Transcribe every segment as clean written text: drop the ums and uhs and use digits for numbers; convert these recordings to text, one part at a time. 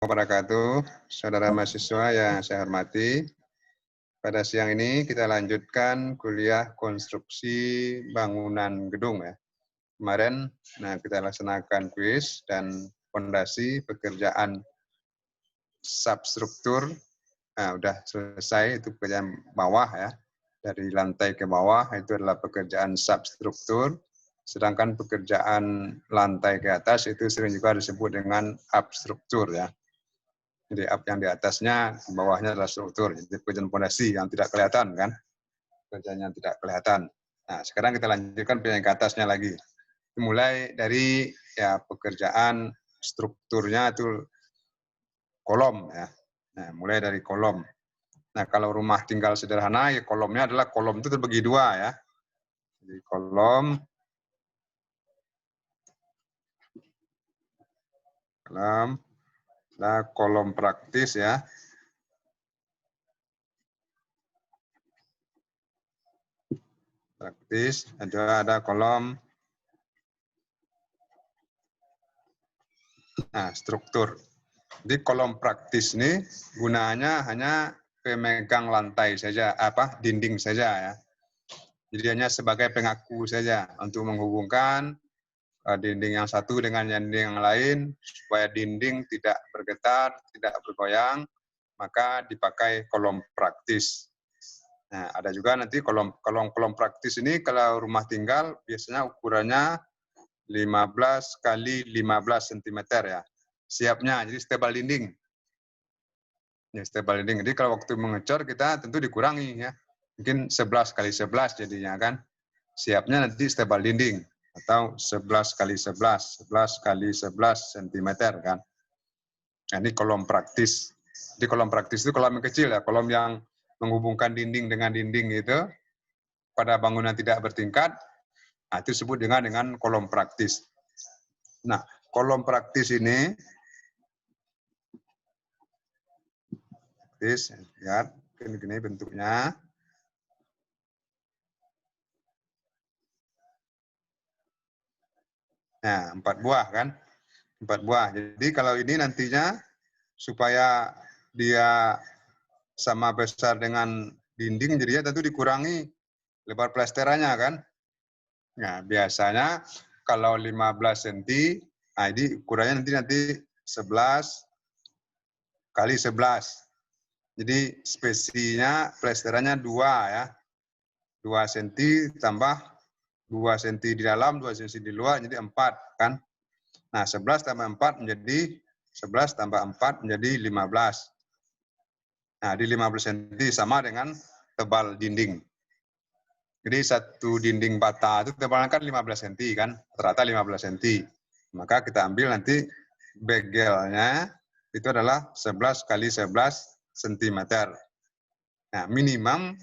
Wabarakatuh, saudara mahasiswa yang saya hormati. Pada siang ini kita lanjutkan kuliah konstruksi bangunan gedung ya. Kemarin kita laksanakan kuis dan fondasi pekerjaan substruktur. Udah selesai, itu pekerjaan bawah ya. Dari lantai ke bawah itu adalah pekerjaan substruktur. Sedangkan pekerjaan lantai ke atas itu sering juga disebut dengan substruktur ya. Jadi up yang di atasnya, di bawahnya adalah struktur. Jadi pekerjaan fondasi yang tidak kelihatan kan, pekerjaan yang tidak kelihatan. Nah, sekarang kita lanjutkan pekerjaan ke atasnya lagi. Mulai dari ya pekerjaan strukturnya itu kolom ya. Nah, mulai dari kolom. Nah, kalau rumah tinggal sederhana, ya kolomnya adalah kolom itu terbagi dua ya. Jadi kolom praktis ya. Praktis, ada kolom struktur. Jadi kolom praktis ini gunanya hanya pemegang lantai saja, dinding saja ya. Jadi hanya sebagai pengaku saja untuk menghubungkan dinding yang satu dengan dinding yang lain supaya dinding tidak bergetar, tidak bergoyang, maka dipakai kolom praktis. Nah, ada juga nanti kolom praktis ini kalau rumah tinggal biasanya ukurannya 15 kali 15 cm ya. Siapnya, jadi stebal dinding. Ya, stebal dinding. Jadi kalau waktu mengecor kita tentu dikurangi ya. Mungkin 11 kali 11 jadinya kan. Siapnya nanti stebal dinding atau 11 kali 11, 11 kali 11 cm kan. Nah, ini kolom praktis. Jadi kolom praktis itu kolom yang kecil ya, kolom yang menghubungkan dinding dengan dinding itu pada bangunan tidak bertingkat. Nah, itu disebut dengan kolom praktis. Nah, kolom praktis ini lihat gini bentuknya. Nah, 4 buah kan? 4 buah. Jadi kalau ini nantinya supaya dia sama besar dengan dinding, jadinya tentu dikurangi lebar plesterannya kan? Nah, biasanya kalau 15 cm, nah ini ukurannya nanti 11 kali 11. Jadi spesinya plesterannya 2 ya. 2 cm tambah 2 cm di dalam, 2 cm di luar, jadi 4 kan. Nah, 11 tambah 4 menjadi 11 tambah 4 menjadi 15. Nah, di 15 cm sama dengan tebal dinding. Jadi satu dinding bata itu tebalnya kan 15 cm kan, rata 15 cm. Maka kita ambil nanti begelnya itu adalah 11 kali 11 cm. Nah, minimum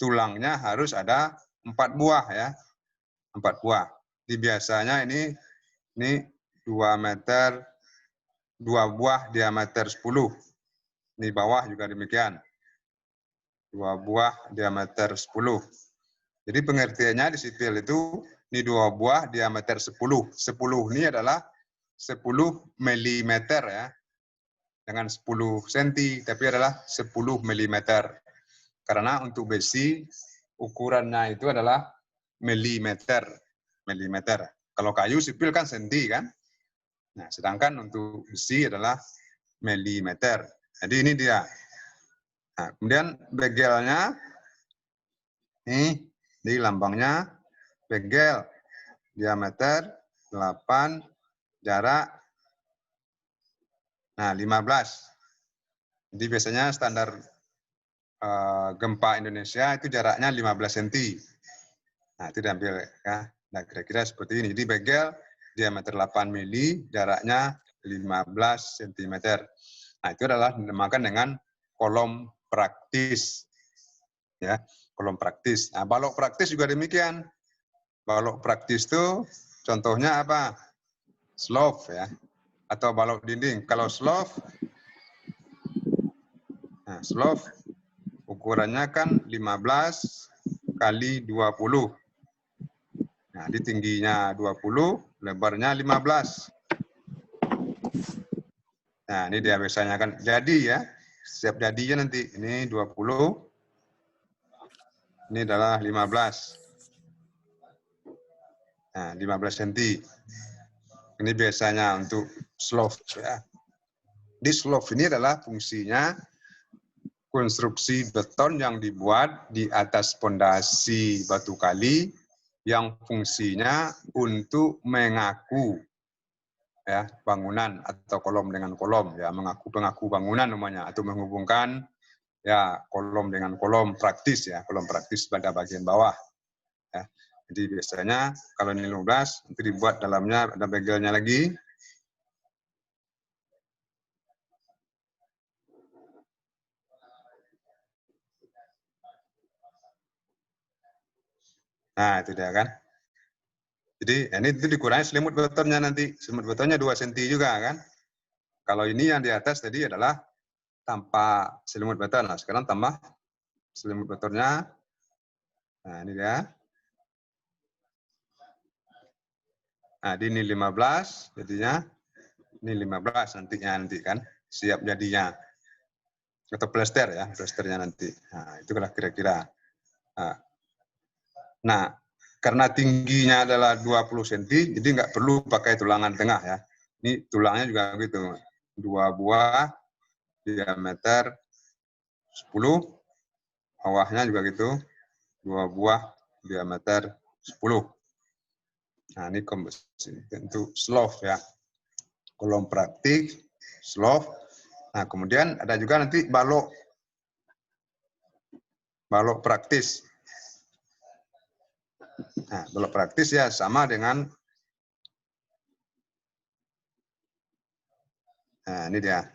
tulangnya harus ada 4 buah ya. 4 buah. Di biasanya ini 2 meter, 2 buah diameter 10. Di bawah juga demikian. 2 buah diameter 10. Jadi pengertiannya di sipil itu ini 2 buah diameter 10. 10 ini adalah 10 mm ya. Dengan 10 cm, tapi adalah 10 mm. Karena untuk besi ukurannya itu adalah milimeter. Kalau kayu sipil kan senti kan. Nah, sedangkan untuk besi adalah milimeter. Jadi ini dia. Nah, kemudian begelnya ini di lambangnya begel diameter 8, jarak 15. Jadi biasanya standar gempa Indonesia itu jaraknya 15 cm. Nah, itu diambil ya. Nah, kira-kira seperti ini. Jadi begel diameter 8 mili, jaraknya 15 cm. Nah, itu adalah dinamakan dengan kolom praktis. Ya, kolom praktis. Nah, balok praktis juga demikian. Balok praktis itu contohnya apa? Slope ya. Atau balok dinding. Kalau slope, nah, slope ukurannya kan 15 kali 20. Nah, di tingginya 20, lebarnya 15. Nah, ini dia biasanya kan jadi ya. Setiap jadinya nanti ini 20. Ini adalah 15. Nah, 15 cm. Ini biasanya untuk slope ya. Di slope ini adalah fungsinya konstruksi beton yang dibuat di atas pondasi batu kali yang fungsinya untuk mengaku ya bangunan atau kolom dengan kolom ya, mengaku bangunan namanya, atau menghubungkan ya kolom dengan kolom praktis ya, kolom praktis pada bagian bawah ya. Jadi biasanya kalau ini 15 nanti dibuat dalamnya ada begelnya lagi. Nah, itu dia kan. Jadi ini itu dikurangi selimut betonnya nanti. Selimut betonnya 2 cm juga kan. Kalau ini yang di atas tadi adalah tanpa selimut beton. Nah, sekarang tambah selimut betonnya. Nah, ini dia. Nah, ini 15 jadinya. Ini 15 nanti kan. Siap jadinya. Atau plester ya, plesternya nanti. Nah, itulah kira-kira. Nah, karena tingginya adalah 20 cm, jadi nggak perlu pakai tulangan tengah ya. Ini tulangnya juga begitu. 2 buah diameter 10, bawahnya juga gitu. 2 buah diameter 10. Nah, ini untuk slope ya. Kolom praktik, slope. Nah, kemudian ada juga nanti balok praktis. Nah, balok praktis ya sama dengan, nah ini dia.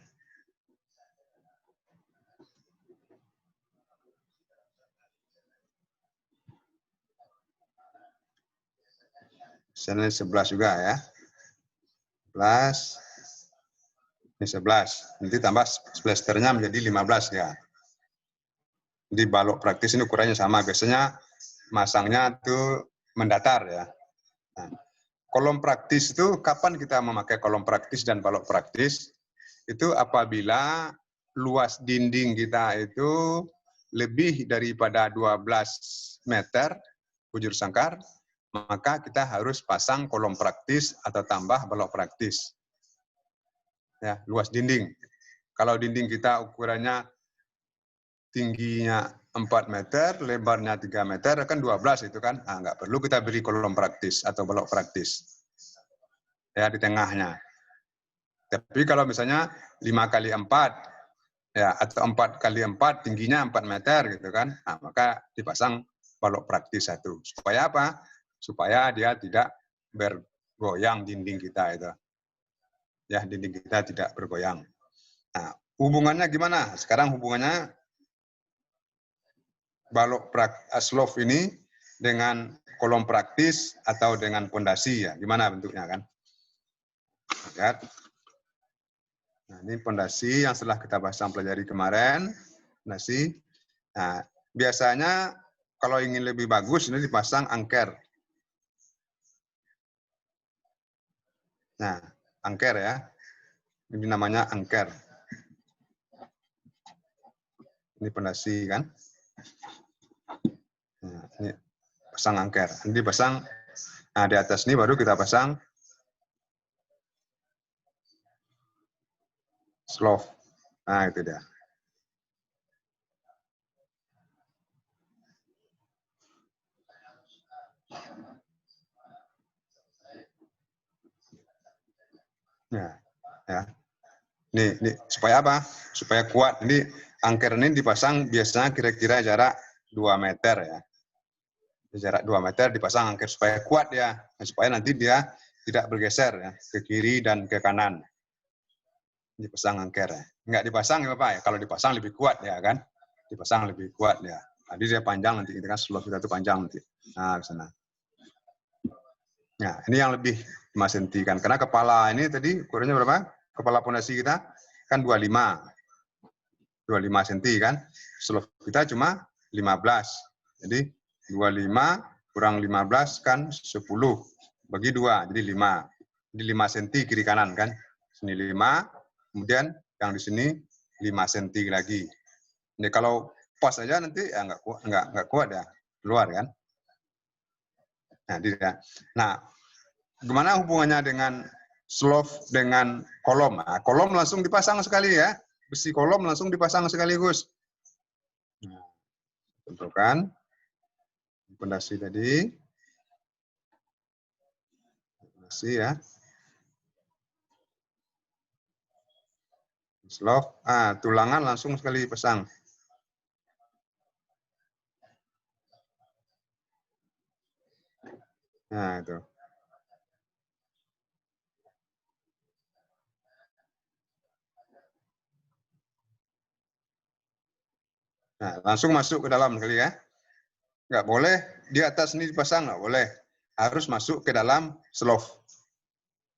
Misalnya 11 juga ya. 11. Ini 11. Nanti tambah plesternya menjadi 15 ya. Jadi balok praktis ini ukurannya sama. Biasanya masangnya itu mendatar ya. Nah, kolom praktis itu kapan kita memakai kolom praktis dan balok praktis? Itu apabila luas dinding kita itu lebih daripada 12 meter bujur sangkar, maka kita harus pasang kolom praktis atau tambah balok praktis. Ya, luas dinding. Kalau dinding kita ukurannya tingginya 4 meter, lebarnya 3 meter, kan 12 itu kan. Nah, nggak perlu kita beri kolom praktis atau balok praktis. Ya, di tengahnya. Tapi kalau misalnya 5 kali 4, ya, atau 4 kali 4, tingginya 4 meter gitu kan, nah, maka dipasang balok praktis satu. Supaya apa? Supaya dia tidak bergoyang dinding kita itu. Ya, dinding kita tidak bergoyang. Nah, hubungannya gimana? Sekarang hubungannya balok slope ini dengan kolom praktis atau dengan pondasi ya. Gimana bentuknya kan? Lihat. Nah, ini pondasi yang setelah kita pasang pelajari kemarin, pondasi. Nah, biasanya kalau ingin lebih bagus ini dipasang angker. Nah, angker ya. Ini namanya angker. Ini pondasi kan. Nah, ini pasang angker. Ini dipasang, nah di atas ini baru kita pasang slope. Nah, itu dia. Ya. Ini supaya apa? Supaya kuat. Ini angker ini dipasang biasanya kira-kira jarak 2 meter ya. Jarak 2 meter dipasang angker supaya kuat ya. Supaya nanti dia tidak bergeser ya, ke kiri dan ke kanan. Dipasang angker ya. Enggak dipasang ya Bapak ya. Kalau dipasang lebih kuat ya kan. Dipasang lebih kuat ya. Jadi dia panjang nanti, kita kan slope kita itu panjang nanti. Nah, ke sana. Nah, ini yang lebih 5 cm kan. Karena kepala ini tadi ukurannya berapa? Kepala pondasi kita kan 25 cm kan. Slope kita cuma 15. Jadi 25 kurang 15 kan 10. Bagi 2, jadi 5. Jadi 5 cm kiri kanan kan. Sini 5, Kemudian yang di sini 5 cm lagi. Ini kalau pas aja nanti ya nggak kuat ya, keluar kan. Nah, gimana hubungannya dengan slope dengan kolom? Nah, kolom langsung dipasang sekali ya, besi kolom langsung dipasang sekaligus. Nah, tentukan pondasi tadi, pondasi ya, slope, tulangan langsung sekali pasang. Nah itu. Nah, langsung masuk ke dalam sekali ya. Nggak boleh di atas ini dipasang, nggak boleh. Harus masuk ke dalam slope.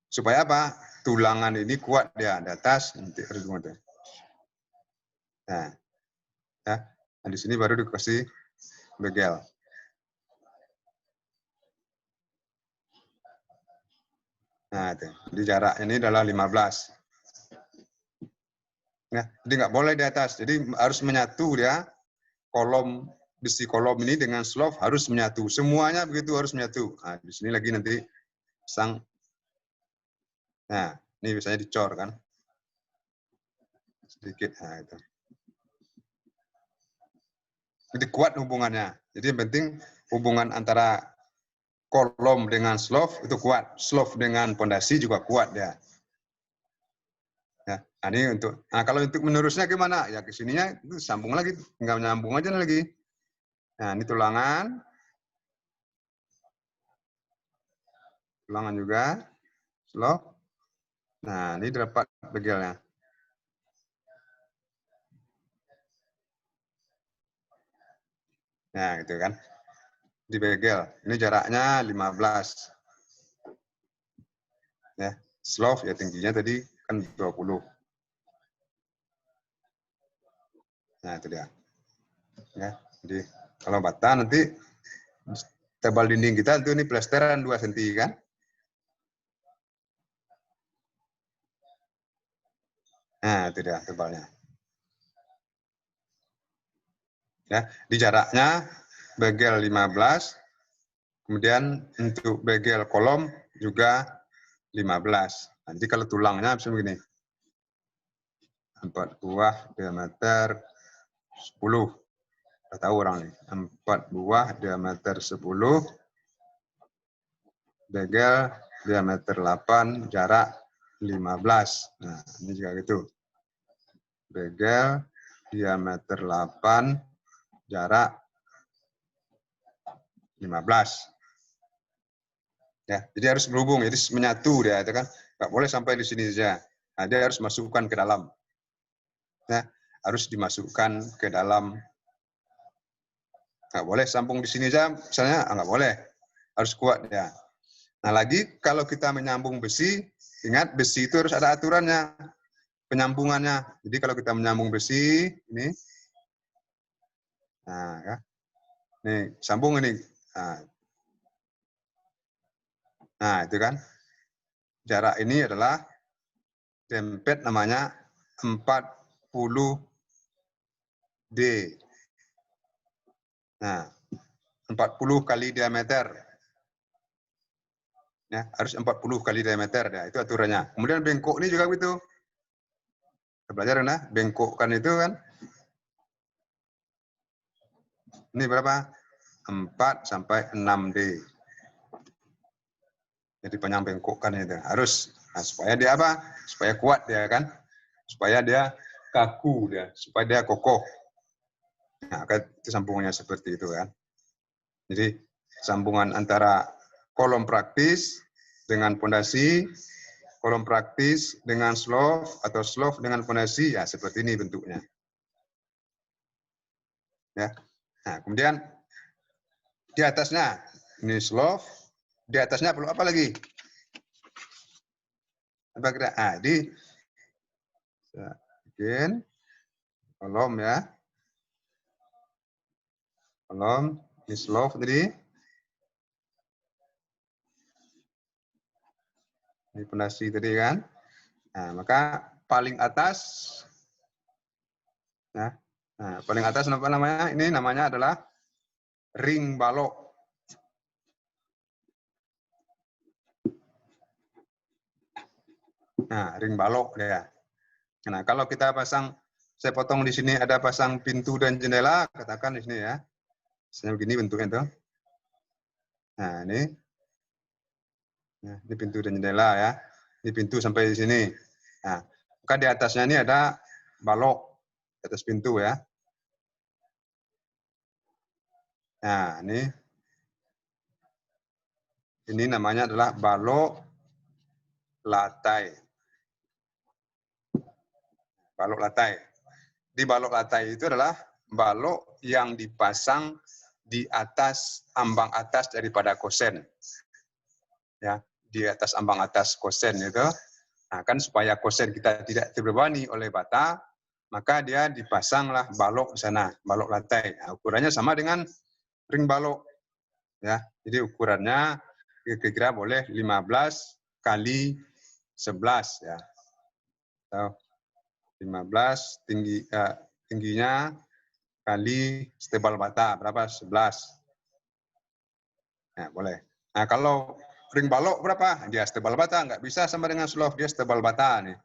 Supaya apa? Tulangan ini kuat dia di atas. Nanti harus nah, ya. Nah, di sini baru dikasih begel. Nah, itu. Jadi jarak ini adalah 15. Ya, jadi nggak boleh di atas. Jadi harus menyatu dia. Kolom besi kolom ini dengan slope harus menyatu. Semuanya begitu harus menyatu. Nah, di sini lagi nanti pasang. Nah, ini biasanya dicor kan. Sedikit. Nah, itu. Jadi kuat hubungannya. Jadi yang penting hubungan antara kolom dengan slope itu kuat. Slope dengan pondasi juga kuat ya. Ya, nah ini untuk. Nah kalau untuk menerusnya gimana? Ya ke sininya itu sambung lagi, tinggal nyambung aja lagi. Nah ini tulangan juga, slope. Nah ini dapat begelnya. Nah gitu kan. Di begel. Ini jaraknya 15. Ya, slope ya tingginya tadi kan 20. Nah itu dia. Ya, jadi kalau bata nanti tebal dinding kita itu ini plesteran 2 cm kan. Nah itu dia tebalnya. Ya, di jaraknya begel 15. Kemudian untuk begel kolom juga 15. Nanti kalau tulangnya bisa begini. 4 buah diameter 10. Sudah tahu orang nih. 4 buah diameter 10. Begel diameter 8, jarak 15. Nah, ini juga gitu. Begel diameter 8, jarak 15. Ya, jadi harus berhubung, jadi menyatu dia itu kan. Nggak boleh sampai di sini saja. Nah, dia harus masukkan ke dalam. Ya, harus dimasukkan ke dalam. Nggak boleh sambung di sini saja, misalnya nggak boleh. Harus kuat ya. Nah, lagi kalau kita menyambung besi, ingat besi itu harus ada aturannya, penyambungannya. Jadi kalau kita menyambung besi ini, nah ya, nih sambung ini. Nah itu kan. Jarak ini adalah dempet namanya 40D. Nah, 40 kali diameter. Ya, harus 40 kali diameter ya, itu aturannya. Kemudian bengkok ini juga begitu. Kita belajar nah, bengkokkan itu kan. Ini berapa? 4 sampai 6D. Jadi panjang bengkokkan itu harus. Nah, supaya dia apa? Supaya kuat dia kan. Supaya dia kaku dia, supaya dia kokoh. Nah, itu sambungannya seperti itu kan. Jadi sambungan antara kolom praktis dengan pondasi, kolom praktis dengan slope atau slope dengan pondasi, ya seperti ini bentuknya. Ya. Nah, kemudian di atasnya ini slope, di atasnya perlu apa lagi? Apa kira? Di bikin kolom ya. Kolom, ini slope tadi. Ini pondasi tadi kan. Nah, maka paling atas, ya. Nah, paling atas apa namanya? Ini namanya adalah ring balok. Nah, ring balok ya. Nah, kalau kita pasang, saya potong di sini ada pasang pintu dan jendela, katakan di sini ya. Misalnya begini bentuknya tuh. Nah, ini. Nah, ini pintu dan jendela ya. Ini pintu sampai di sini. Nah, maka di atasnya ini ada balok di atas pintu ya. Nah, ini namanya adalah balok latai. Balok latai. Di balok latai itu adalah balok yang dipasang di atas ambang atas daripada kosen. Ya, di atas ambang atas kosen itu. Nah, kan supaya kosen kita tidak terbebani oleh bata, maka dia dipasanglah balok di sana, balok latai. Nah, ukurannya sama dengan ring balok. Ya, jadi ukurannya kira-kira boleh 15 kali 11 ya. Atau 15 tingginya kali setebal bata berapa? 11. Nah, boleh. Nah, kalau ring balok berapa? Dia setebal bata, nggak bisa sama dengan slof, dia setebal bata nih.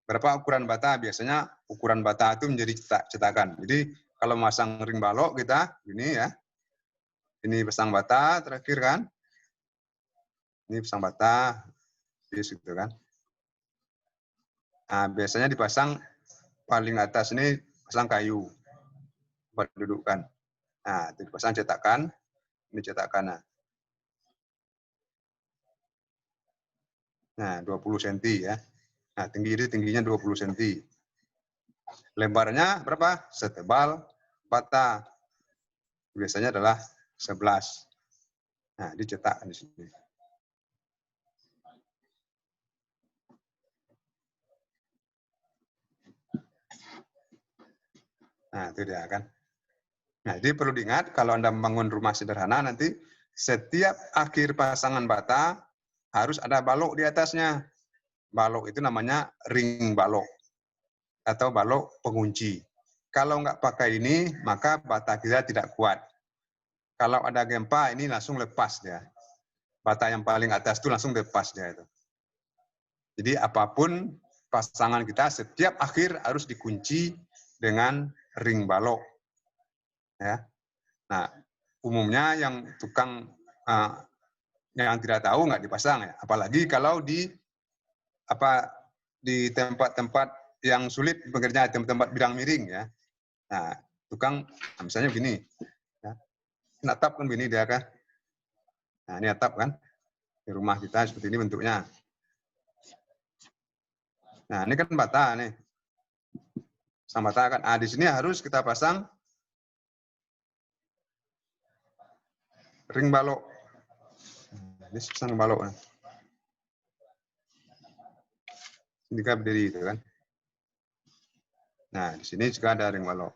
Berapa ukuran bata? Biasanya ukuran bata itu menjadi cetakan. Jadi kalau masang ring balok kita ini ya. Ini pasang bata terakhir kan. Ini pasang bata gitu kan. Nah, biasanya dipasang paling atas ini pasang kayu buat dudukkan. Nah, itu dipasang cetakan. Ini cetakan. Nah, 20 cm ya. Nah, tingginya 20 cm. Lebarnya berapa? Setebal bata. Biasanya adalah 11. Nah, dicetak di sini. Nah, itu dia kan. Nah, jadi perlu diingat kalau Anda membangun rumah sederhana nanti setiap akhir pasangan bata harus ada balok di atasnya. Balok itu namanya ring balok atau balok pengunci. Kalau nggak pakai ini, maka bata kita tidak kuat. Kalau ada gempa, ini langsung lepas dia. Bata yang paling atas itu langsung lepas dia itu. Jadi apapun pasangan kita, setiap akhir harus dikunci dengan ring balok. Ya. Nah, umumnya yang tukang yang tidak tahu nggak dipasang ya. Apalagi kalau di tempat-tempat yang sulit bekerja, tempat-tempat bidang miring ya. Nah, tukang misalnya begini, ya. Ini atap kan begini dia kan. Nah, ini atap kan. Di rumah kita seperti ini bentuknya. Nah, ini kan bata nih. Pasang bata kan. Ah, di sini harus kita pasang ring balok. Ini pasang balok. Ini kan berdiri itu kan. Nah, di sini juga ada ring balok.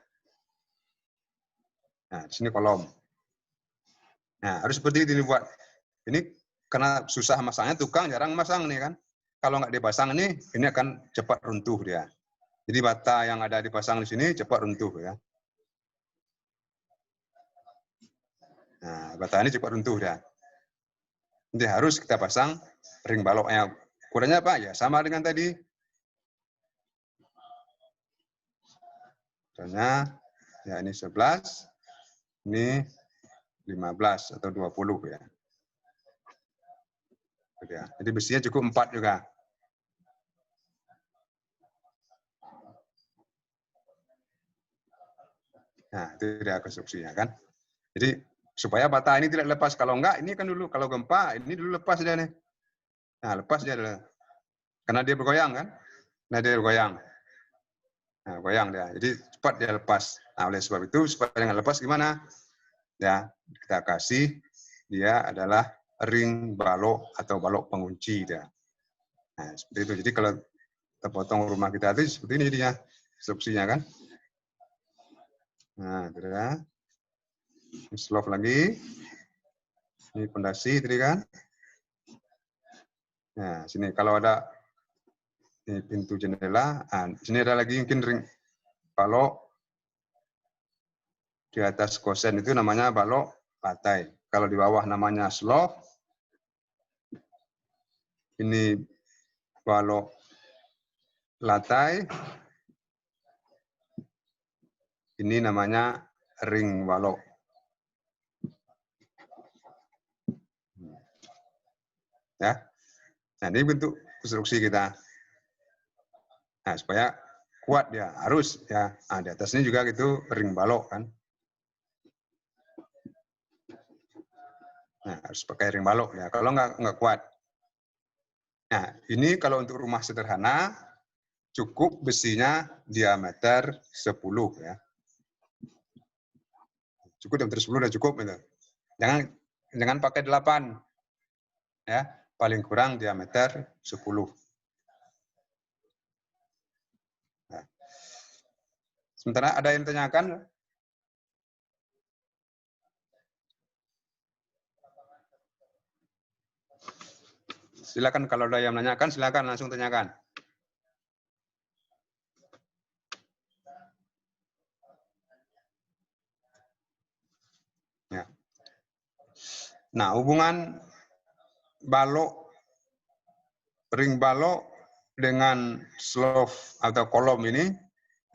Nah, di sini kolom. Nah, harus seperti ini buat. Ini karena susah masangnya, tukang jarang masang nih kan. Kalau nggak dipasang ini akan cepat runtuh dia. Jadi bata yang ada dipasang di sini cepat runtuh ya. Nah, bata ini cepat runtuh dia. Jadi harus kita pasang ring baloknya. Ukurannya apa? Ya sama dengan tadi. Misalnya, ya ini 11, ini 15 atau 20 ya. Jadi besinya cukup 4 juga. Nah, itu dia konstruksinya kan. Jadi supaya bata ini tidak lepas. Kalau enggak, ini kan dulu kalau gempa, ini dulu lepas dia nih. Nah, lepas dia dulu. Karena dia bergoyang kan. Nah, dia bergoyang. Nah, goyang dia. Jadi cepat dia lepas. Nah, oleh sebab itu supaya jangan lepas gimana? Ya, kita kasih dia adalah ring balok atau balok pengunci dia. Nah, seperti itu. Jadi kalau kita potong rumah kita itu seperti ini dia instruksinya kan. Nah, itu ya. Slope lagi. Ini pondasi tadi kan. Nah, sini kalau ada Ini pintu jendela. Nah, di sini ada lagi mungkin ring balok. Di atas kosen itu namanya balok lantai. Kalau di bawah namanya slope. Ini balok lantai. Ini namanya ring balok. Ya. Nah, ini bentuk konstruksi kita. Nah, supaya kuat dia harus ya. Nah, di atasnya juga gitu ring balok kan. Nah, harus pakai ring balok ya. Kalau nggak kuat. Nah, ini kalau untuk rumah sederhana cukup besinya diameter 10 ya. Cukup diameter 10 udah cukup gitu. Jangan pakai 8 ya. Paling kurang diameter 10. Nah. Sementara ada yang tanyakan? Silakan kalau ada yang menanyakan, silakan langsung tanyakan. Ya. Nah, hubungan balok, ring balok dengan slope atau kolom ini,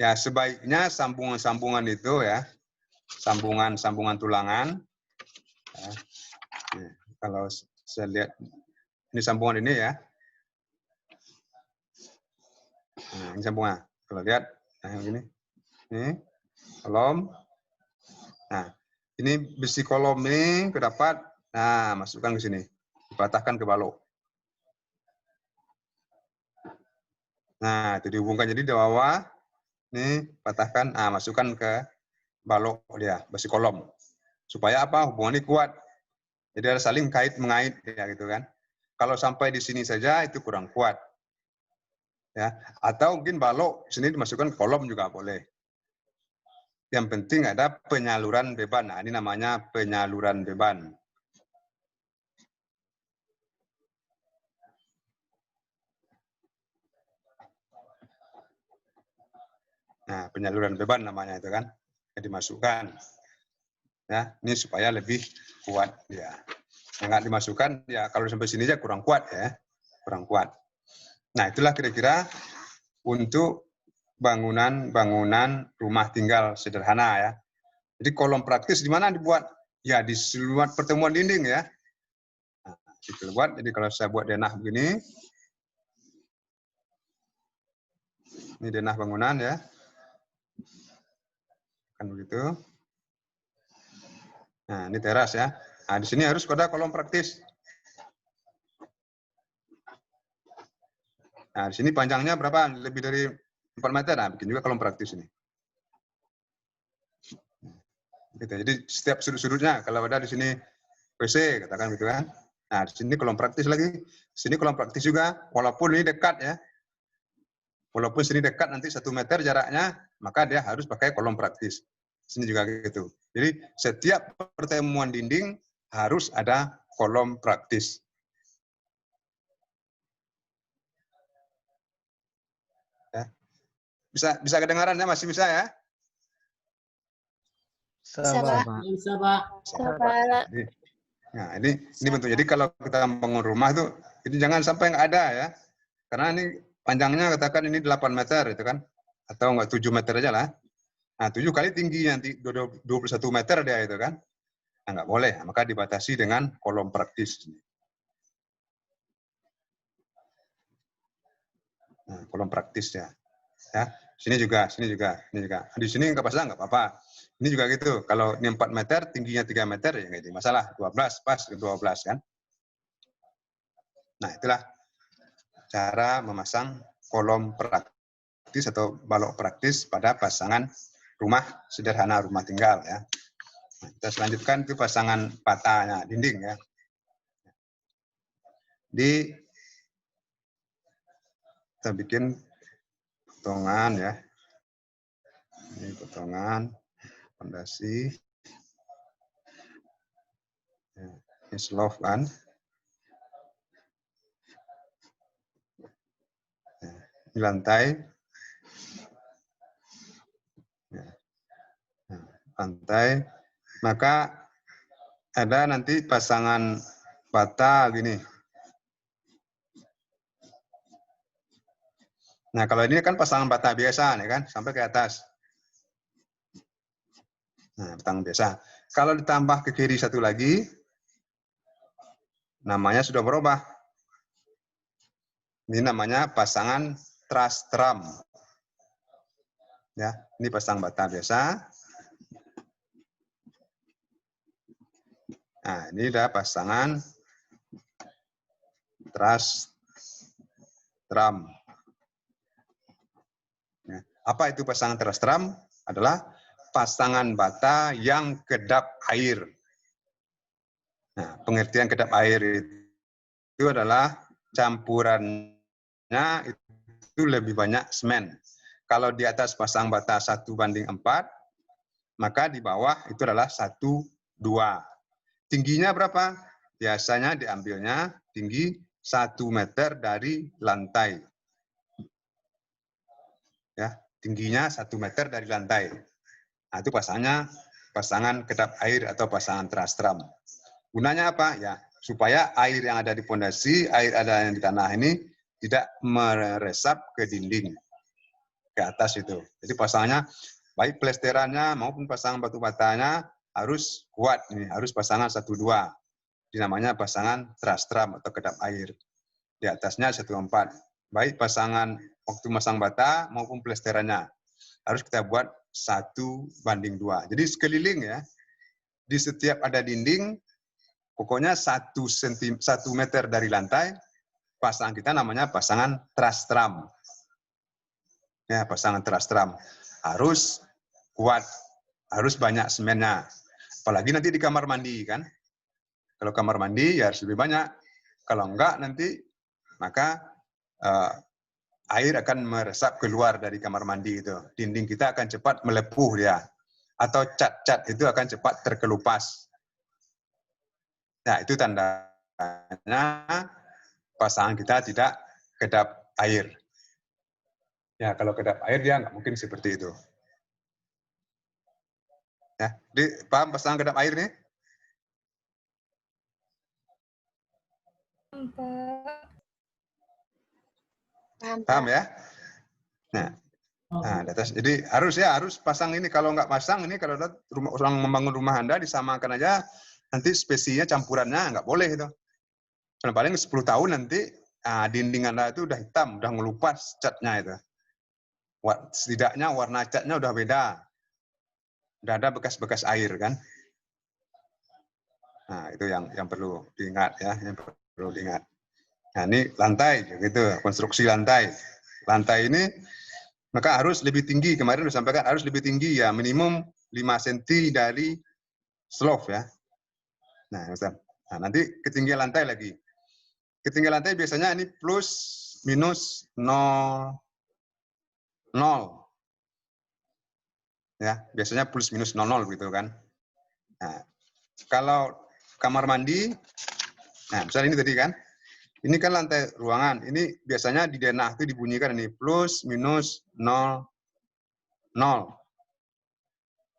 ya sebaiknya sambungan-sambungan itu ya, sambungan-sambungan tulangan. Ya. Kalau saya lihat, ini sambungan ini ya. Nah, ini sambungan. Kalau lihat, nah ini kolom. Nah, ini besi kolom ini kedapat. Nah, masukkan ke sini, dipatahkan ke balok. Nah, itu dihubungkan jadi di bawah. Ini patahkan, masukkan ke balok dia, besi kolom. Supaya apa? Hubungannya kuat. Jadi ada saling kait-mengait ya gitu kan. Kalau sampai di sini saja itu kurang kuat. Ya, atau mungkin balok sini dimasukkan ke kolom juga boleh. Yang penting ada penyaluran beban. Nah, ini namanya penyaluran beban. Nah, penyaluran beban namanya itu kan, yang dimasukkan. Ya, ini supaya lebih kuat ya. Yang nggak dimasukkan ya kalau sampai sini aja kurang kuat ya, kurang kuat. Nah, itulah kira-kira untuk bangunan rumah tinggal sederhana ya. Jadi kolom praktis di mana dibuat? Ya di seluruh pertemuan dinding ya. Nah, kita buat. Jadi kalau saya buat denah begini, ini denah bangunan ya. Kan begitu. Nah, ini teras ya. Nah, di sini harus ada kolom praktis. Nah, di sini panjangnya berapa? Lebih dari 4 meter. Nah, bikin juga kolom praktis ini. Gitu. Jadi setiap sudut-sudutnya, kalau ada di sini WC, katakan gitu kan. Nah, di sini kolom praktis lagi. Di sini kolom praktis juga, walaupun ini dekat ya. Walaupun sini dekat nanti 1 meter jaraknya, maka dia harus pakai kolom praktis. Sini juga gitu. Jadi setiap pertemuan dinding harus ada kolom praktis. Ya. Bisa kedengaran ya, masih bisa ya? Bisa, Pak. Bisa, Pak. Bisa, Pak. Nah, ini bentuk. Jadi kalau kita bangun rumah itu, ini jangan sampai nggak ada ya. Karena ini panjangnya katakan ini 8 meter itu kan. Atau nggak 7 meter aja lah. Nah, 7 kali tingginya nanti 21 meter dia itu kan. Nah, nggak boleh. Maka dibatasi dengan kolom praktis. Nah, kolom praktis ya. Ya, sini juga. Di sini nggak pasang nggak apa-apa. Ini juga gitu. Kalau ini 4 meter, tingginya 3 meter ya nggak jadi masalah. 12 pas ke 12 kan. Nah, itulah cara memasang kolom praktis atau balok praktis pada pasangan rumah sederhana, rumah tinggal ya. Nah, kita selanjutkan itu pasangan patahnya dinding ya. Kita bikin potongan ya. Ini potongan fondasi. Ya, ini slope kan. di lantai. Ya. Nah, lantai. Maka ada nanti pasangan bata gini. Nah, kalau ini kan pasangan bata biasa nih kan, sampai ke atas. Nah, pasangan biasa. Kalau ditambah ke kiri satu lagi, namanya sudah berubah. Ini namanya pasangan trastram. Ya, ini pasang bata biasa. Nah, ini udah pasangan trastram. Ya. Apa itu pasangan trastram? Adalah pasangan bata yang kedap air. Nah, pengertian kedap air itu adalah campurannya itu lebih banyak semen. Kalau di atas pasang bata 1:4, maka di bawah itu adalah 1:2. Tingginya berapa? Biasanya diambilnya tinggi 1 meter dari lantai. Ya, tingginya 1 meter dari lantai. Nah, itu pasangan kedap air atau pasangan trastram. Gunanya apa? Ya, supaya air yang ada di pondasi, air ada yang di tanah ini tidak meresap ke dinding, ke atas itu. Jadi pasangannya, baik plesterannya maupun pasangan batu batanya harus kuat, ini harus pasangan 1:2. Ini namanya pasangan trastram atau kedap air. Di atasnya 1:4. Baik pasangan waktu masang bata maupun plesterannya harus kita buat 1:2. Jadi sekeliling ya, di setiap ada dinding, pokoknya 1 meter dari lantai, pasangan kita namanya pasangan trastram. Ya, pasangan trastram. Harus kuat, harus banyak semennya. Apalagi nanti di kamar mandi kan. Kalau kamar mandi ya harus lebih banyak. Kalau enggak nanti maka air akan meresap keluar dari kamar mandi itu. Dinding kita akan cepat melepuh dia. Atau cat-cat itu akan cepat terkelupas. Nah, itu tandanya pasangan kita tidak kedap air. Ya, kalau kedap air dia nggak mungkin seperti itu. Ya, paham pasangan kedap air nih? Paham ya? Nah, jadi harus pasang ini. Kalau nggak pasang ini, kalau orang membangun rumah Anda disamakan aja, nanti spesiesnya campurannya nggak boleh itu. Karena paling 10 tahun nanti dinding Anda itu udah hitam, udah ngelupas catnya itu. Setidaknya warna catnya udah beda. Udah ada bekas-bekas air kan. Nah, itu yang perlu diingat ya, yang perlu diingat. Nah, ini lantai gitu, konstruksi lantai. Lantai ini maka harus lebih tinggi, kemarin sudah sampaikan harus lebih tinggi ya, minimum 5 cm dari slope ya. Nah, nanti ketinggian lantai lagi. Ketinggian lantai biasanya ini plus minus 0. Ya, biasanya plus minus 00 gitu kan. Nah, kalau kamar mandi, nah misalnya ini tadi kan, ini kan lantai ruangan, ini biasanya di denah itu dibunyikan ini plus minus 0.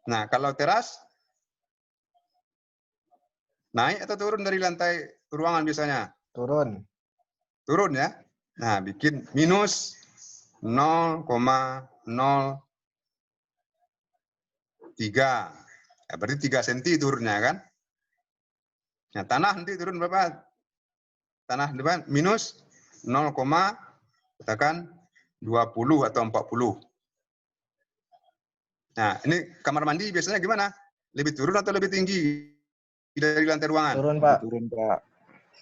Nah, kalau teras, naik atau turun dari lantai ruangan biasanya? Turun. Turun ya. Nah, bikin minus 0,03. Ya, berarti 3 cm turunnya kan. Nah, tanah nanti turun berapa? Tanah depan minus 0, katakan 20 atau 40. Nah, ini kamar mandi biasanya gimana? Lebih turun atau lebih tinggi dari lantai ruangan? Turun, Pak. Turun, Pak.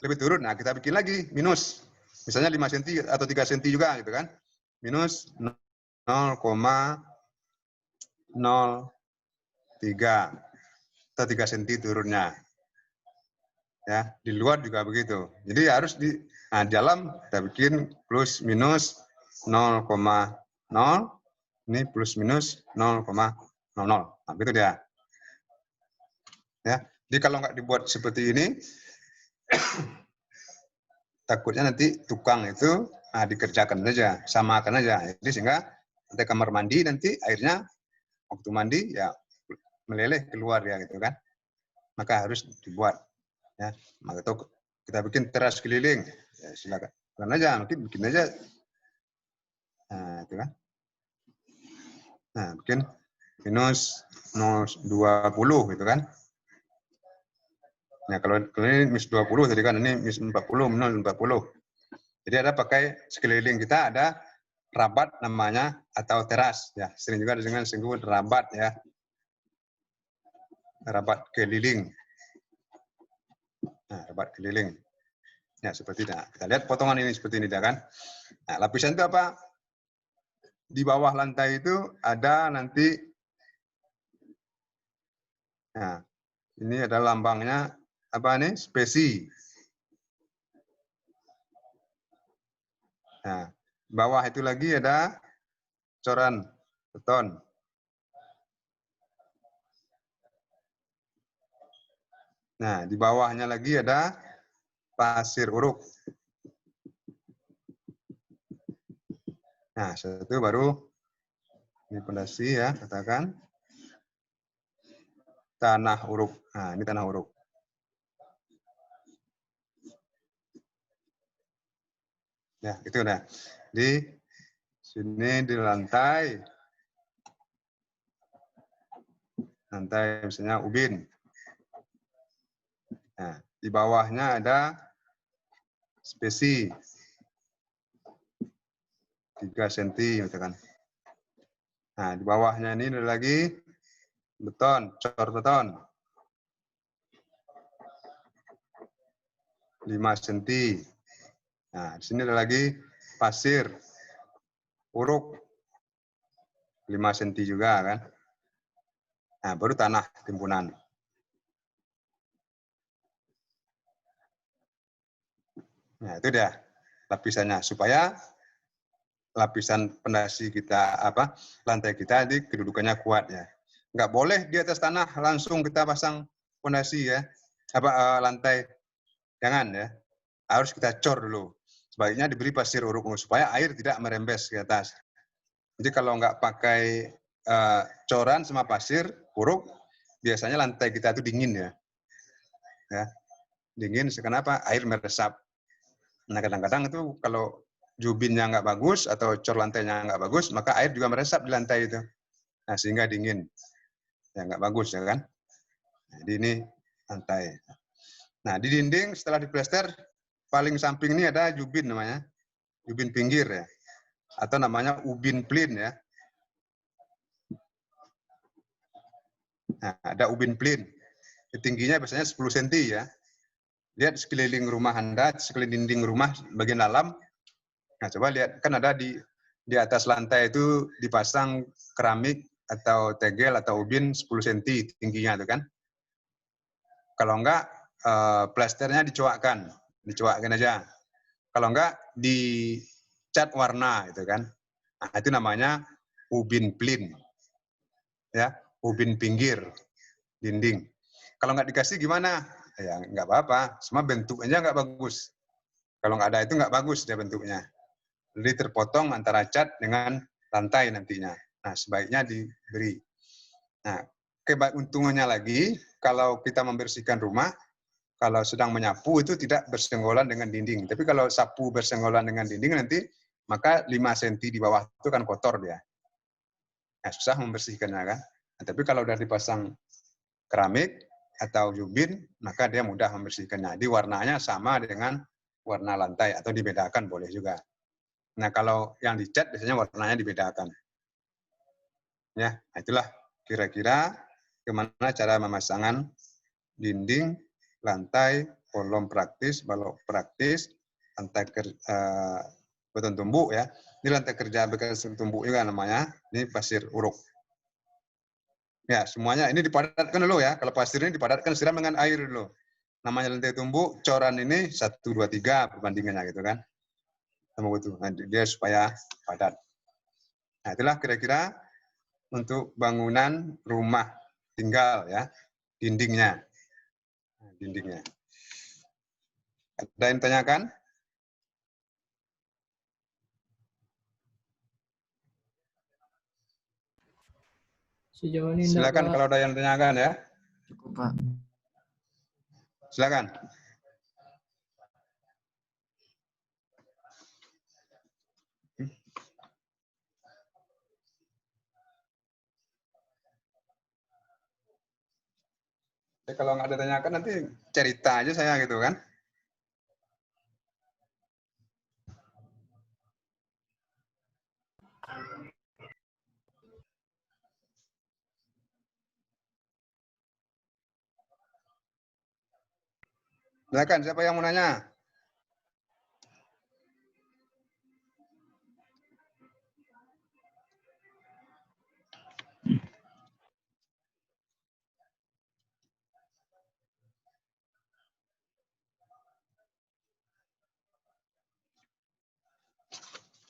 Lebih turun. Nah, kita bikin lagi minus. Misalnya 5 cm atau 3 cm juga gitu kan. Minus 0,03 atau 3 cm turunnya. Ya, di luar juga begitu. Jadi harus di dalam kita bikin plus minus 0,0, ini plus minus 0,00. Nah, gitu dia. Ya, jadi kalau nggak dibuat seperti ini, takutnya nanti tukang itu Nah, dikerjakan saja, samakan aja. Jadi sehingga nanti kamar mandi nanti airnya waktu mandi ya meleleh keluar ya gitu kan. Maka harus dibuat ya. Maka itu kita bikin teras keliling. Ya, silakan. Bukan aja, mungkin bikin aja. Nah, itu kan. Nah, bikin minus 20 gitu kan. Nah, kalau ini minus 20 tadi kan, ini minus 40, minus 40. Jadi ada pakai sekeliling kita ada rabat namanya atau teras ya. Sering juga dengan disebut rabat ya. Rabat keliling. Nah, rabat keliling. Ya, seperti itu. Nah, kita lihat potongan ini seperti ini ya kan. Nah, lapisan itu apa? Di bawah lantai itu ada nanti, nah, ini ada lambangnya apa nih? Spesi. Nah, bawah itu lagi ada coran beton. Nah, di bawahnya lagi ada pasir uruk. Nah, satu baru ini pondasi ya, katakan tanah uruk. Nah, ini tanah uruk. Ya, itu udah. Di sini di lantai misalnya ubin. Nah, di bawahnya ada spesi 3 cm misalkan. Nah, di bawahnya ini ada lagi beton, cor beton 5 cm. Nah, di sini ada lagi pasir uruk 5 cm juga kan. Nah, baru tanah timbunan. Nah, itu dia lapisannya supaya lapisan pondasi kita lantai kita di kedudukannya kuat ya. Nggak boleh di atas tanah langsung kita pasang pondasi ya. Lantai. Jangan ya. Harus kita cor dulu. Sebaiknya diberi pasir uruk supaya air tidak merembes ke atas. Jadi kalau nggak pakai coran sama pasir uruk, biasanya lantai kita itu dingin ya. Ya. Dingin kenapa? Air meresap. Nah, kadang-kadang itu kalau jubinnya nggak bagus atau cor lantainya nggak bagus, maka air juga meresap di lantai itu. Nah, sehingga dingin. Ya nggak bagus ya kan. Jadi ini lantai. Nah, di dinding setelah diplester, paling samping ini ada jubin namanya. Jubin pinggir ya. Atau namanya ubin plin ya. Nah, ada ubin plin. Tingginya biasanya 10 cm ya. Lihat sekeliling rumah Anda, sekeliling dinding rumah bagian dalam. Nah, coba lihat, kan ada di atas lantai itu dipasang keramik atau tegel atau ubin 10 cm tingginya itu kan. Kalau enggak, plasternya dicoakkan aja. Kalau enggak, dicat warna gitu kan. Nah, itu namanya ubin plin. Ya, ubin pinggir dinding. Kalau nggak dikasih gimana? Ya nggak apa-apa, semua bentuknya nggak bagus. Kalau nggak ada itu nggak bagus dia bentuknya. Jadi terpotong antara cat dengan lantai nantinya. Nah, sebaiknya diberi. Nah, keuntungannya lagi, kalau kita membersihkan rumah, kalau sedang menyapu itu tidak bersenggolan dengan dinding. Tapi kalau sapu bersenggolan dengan dinding nanti, maka 5 cm di bawah itu kan kotor dia. Nah, susah membersihkannya kan. Nah, tapi kalau udah dipasang keramik atau jubin, maka dia mudah membersihkannya. Jadi warnanya sama dengan warna lantai atau dibedakan boleh juga. Nah, kalau yang dicat biasanya warnanya dibedakan. Ya, itulah kira-kira gimana cara pemasangan dinding, lantai, kolom praktis, balok praktis, lantai beton tumbuk ya. Ini lantai kerja beton tumbuk juga namanya. Ini pasir uruk. Ya, semuanya ini dipadatkan dulu ya. Kalau pasir ini dipadatkan siram dengan air dulu. Namanya lantai tumbuk, coran ini 1, 2, 3 perbandingannya gitu kan. Sama itu. Nah, dia supaya padat. Nah, itulah kira-kira untuk bangunan rumah tinggal ya, dindingnya. Dindingnya. Ada yang tanyakan? Sejauh ini enggak, Silakan Pak. kalau ada yang tanyakan ya. Cukup, Pak. Silakan. Kalau nggak ada tanyakan nanti cerita aja saya gitu kan. Silakan, siapa yang mau nanya?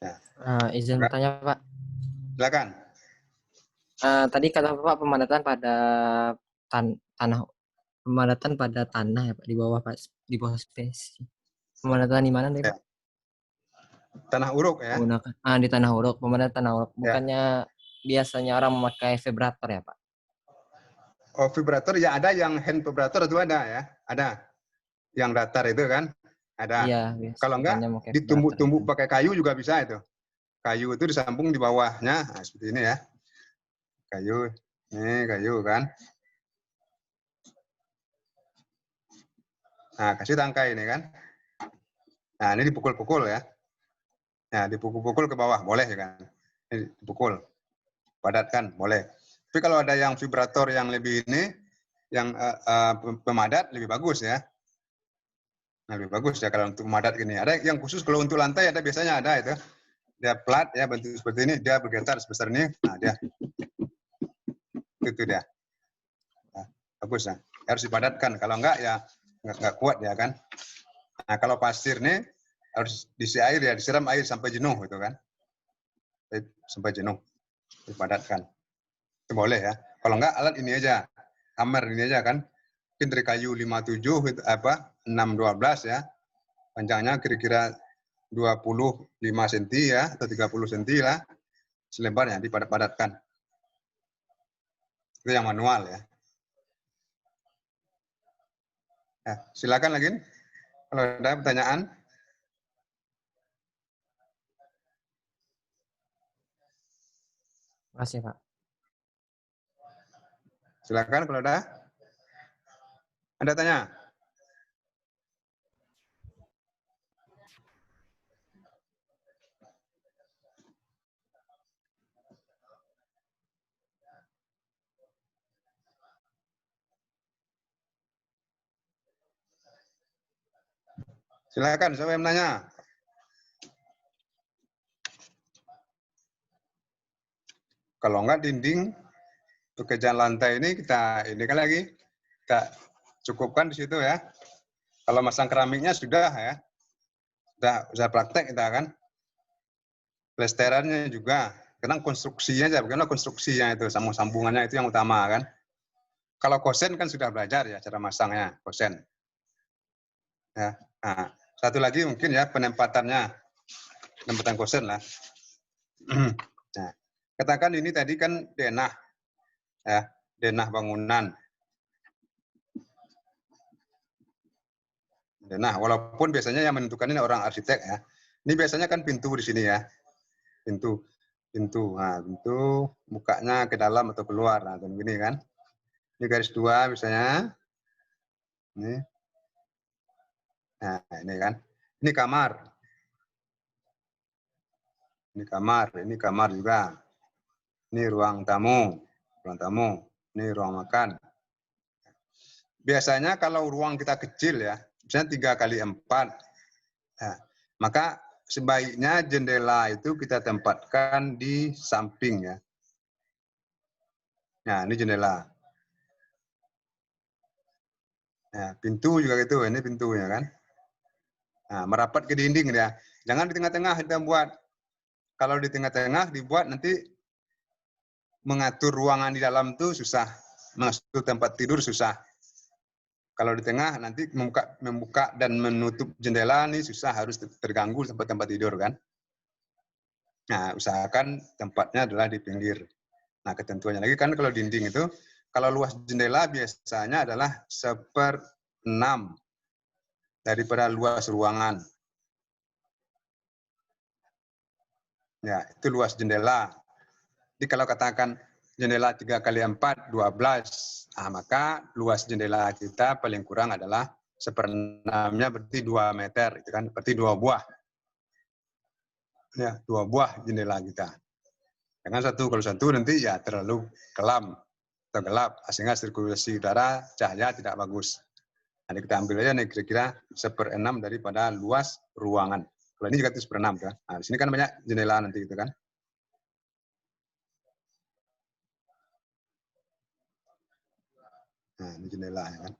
Ya. Izin bertanya, Pak. Silakan. Tadi kata Bapak pemadatan pada tanah, pemadatan pada tanah ya Pak, di bawah Pak, di bawah spesies. Pemadatan di mana nih Ya. Pak? Tanah uruk ya. Menggunakan di tanah uruk, pemadatan tanah uruk. Ya. Bukannya biasanya orang memakai vibrator ya Pak? Oh, vibrator ya, ada yang hand vibrator itu ada ya. Ada. Yang datar itu kan ada. Iya, Kalau enggak bukannya memakai vibrator ditumbuk-tumbuk gitu. pakai kayu juga bisa itu. Kayu itu disambung di bawahnya, nah, seperti ini ya. Kayu, ini kayu kan. Nah, kasih tangkai ini kan. Nah, ini dipukul-pukul ya. Nah, dipukul-pukul ke bawah, boleh ya kan. Ini dipukul, padatkan, boleh. Tapi kalau ada yang vibrator yang lebih ini, yang pemadat lebih bagus ya. Nah, lebih bagus ya kalau untuk pemadat gini. Ada yang khusus kalau untuk lantai ada, biasanya ada itu. Dia plat ya, bentuk seperti ini, dia bergetar sebesar ini. Nah, dia itu dia. Nah, bagus ya. Harus dipadatkan. Kalau enggak ya enggak kuat ya kan. Nah, kalau pasir nih harus diisi air ya, disiram air sampai jenuh gitu kan. Sampai jenuh. Dipadatkan. Itu boleh ya. Kalau enggak alat ini aja. Hammer ini aja kan. Mungkin dari kayu 57 itu apa? 612 ya. Panjangnya kira-kira 25 cm ya atau 30 cm lah. Selebarnya dipadat-padatkan. Itu yang manual ya. Nah, silakan lagi kalau ada pertanyaan. Terima kasih Pak. Silakan kalau ada. Anda tanya. Silakan, siapa yang menanya? Kalau enggak dinding, pekerjaan lantai ini kita ini kan lagi kita cukupkan di situ ya. Kalau masang keramiknya sudah ya, sudah praktek kita kan. Plesterannya juga, karena konstruksinya aja, bagaimana konstruksinya itu, sambung-sambungannya itu yang utama kan. Kalau kosen kan sudah belajar ya cara masangnya kosen. Ya. Nah, satu lagi mungkin ya penempatan kosen lah. Nah, katakan ini tadi kan denah, ya, denah bangunan. Denah, walaupun biasanya yang menentukan ini orang arsitek ya. Ini biasanya kan pintu di sini ya, pintu. Nah, pintu bukanya ke dalam atau keluar, nah begini kan. Ini garis 2 misalnya. Ini. Nah, ini kan. Ini kamar. Ini kamar juga. Ini ruang tamu. Ini ruang makan. Biasanya kalau ruang kita kecil ya, misalnya 3x4, nah, maka sebaiknya jendela itu kita tempatkan di samping ya. Nah, ini jendela. Nah, pintu juga gitu, ini pintunya kan. Nah, merapat ke dinding ya. Jangan di tengah-tengah kita buat. Kalau di tengah-tengah dibuat nanti mengatur ruangan di dalam tuh susah. Mengatur tempat tidur susah. Kalau di tengah nanti membuka dan menutup jendela nih susah, harus terganggu tempat tidur kan. Nah, usahakan tempatnya adalah di pinggir. Nah, ketentuannya lagi kan kalau dinding itu, kalau luas jendela biasanya adalah 1/6 daripada luas ruangan. Ya, itu luas jendela. Jadi kalau katakan jendela 3x4, 12. Nah, maka luas jendela kita paling kurang adalah 1/6-nya berarti 2 meter. Itu kan berarti 2 buah. Ya, 2 buah jendela kita. Jangan satu, kalau satu nanti ya terlalu kelam atau gelap, sehingga sirkulasi udara, cahaya tidak bagus. Nanti kita ambil aja nih kira-kira 1/6 daripada luas ruangan. Kalau ini juga itu 1/6 kan. Nah, di sini kan banyak jendela nanti gitu kan. Nah, ini jendela ya kan.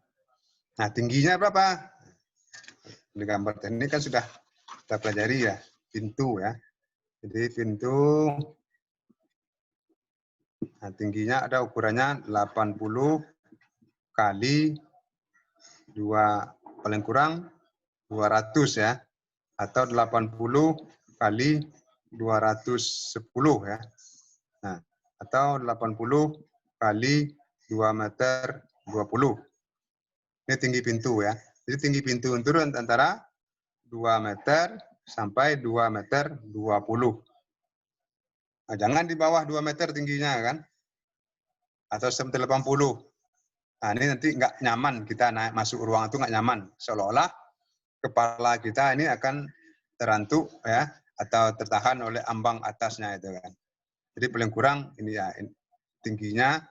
Nah, tingginya berapa? Di gambar teknik kan sudah kita pelajari ya, pintu ya. Jadi pintu, nah tingginya ada ukurannya 80 kali 2, paling kurang 200 ya, atau 80 kali 210 ya. Nah, atau 80 kali 2 meter 20. Ini tinggi pintu ya. Jadi tinggi pintu itu antara 2 meter sampai 2 meter 20. Nah, jangan di bawah 2 meter tingginya kan. Atau 180. Nah, ini nanti nggak nyaman kita naik masuk ruangan itu nggak nyaman. Seolah-olah kepala kita ini akan terantuk ya, atau tertahan oleh ambang atasnya itu kan. Jadi paling kurang ini ya, tingginya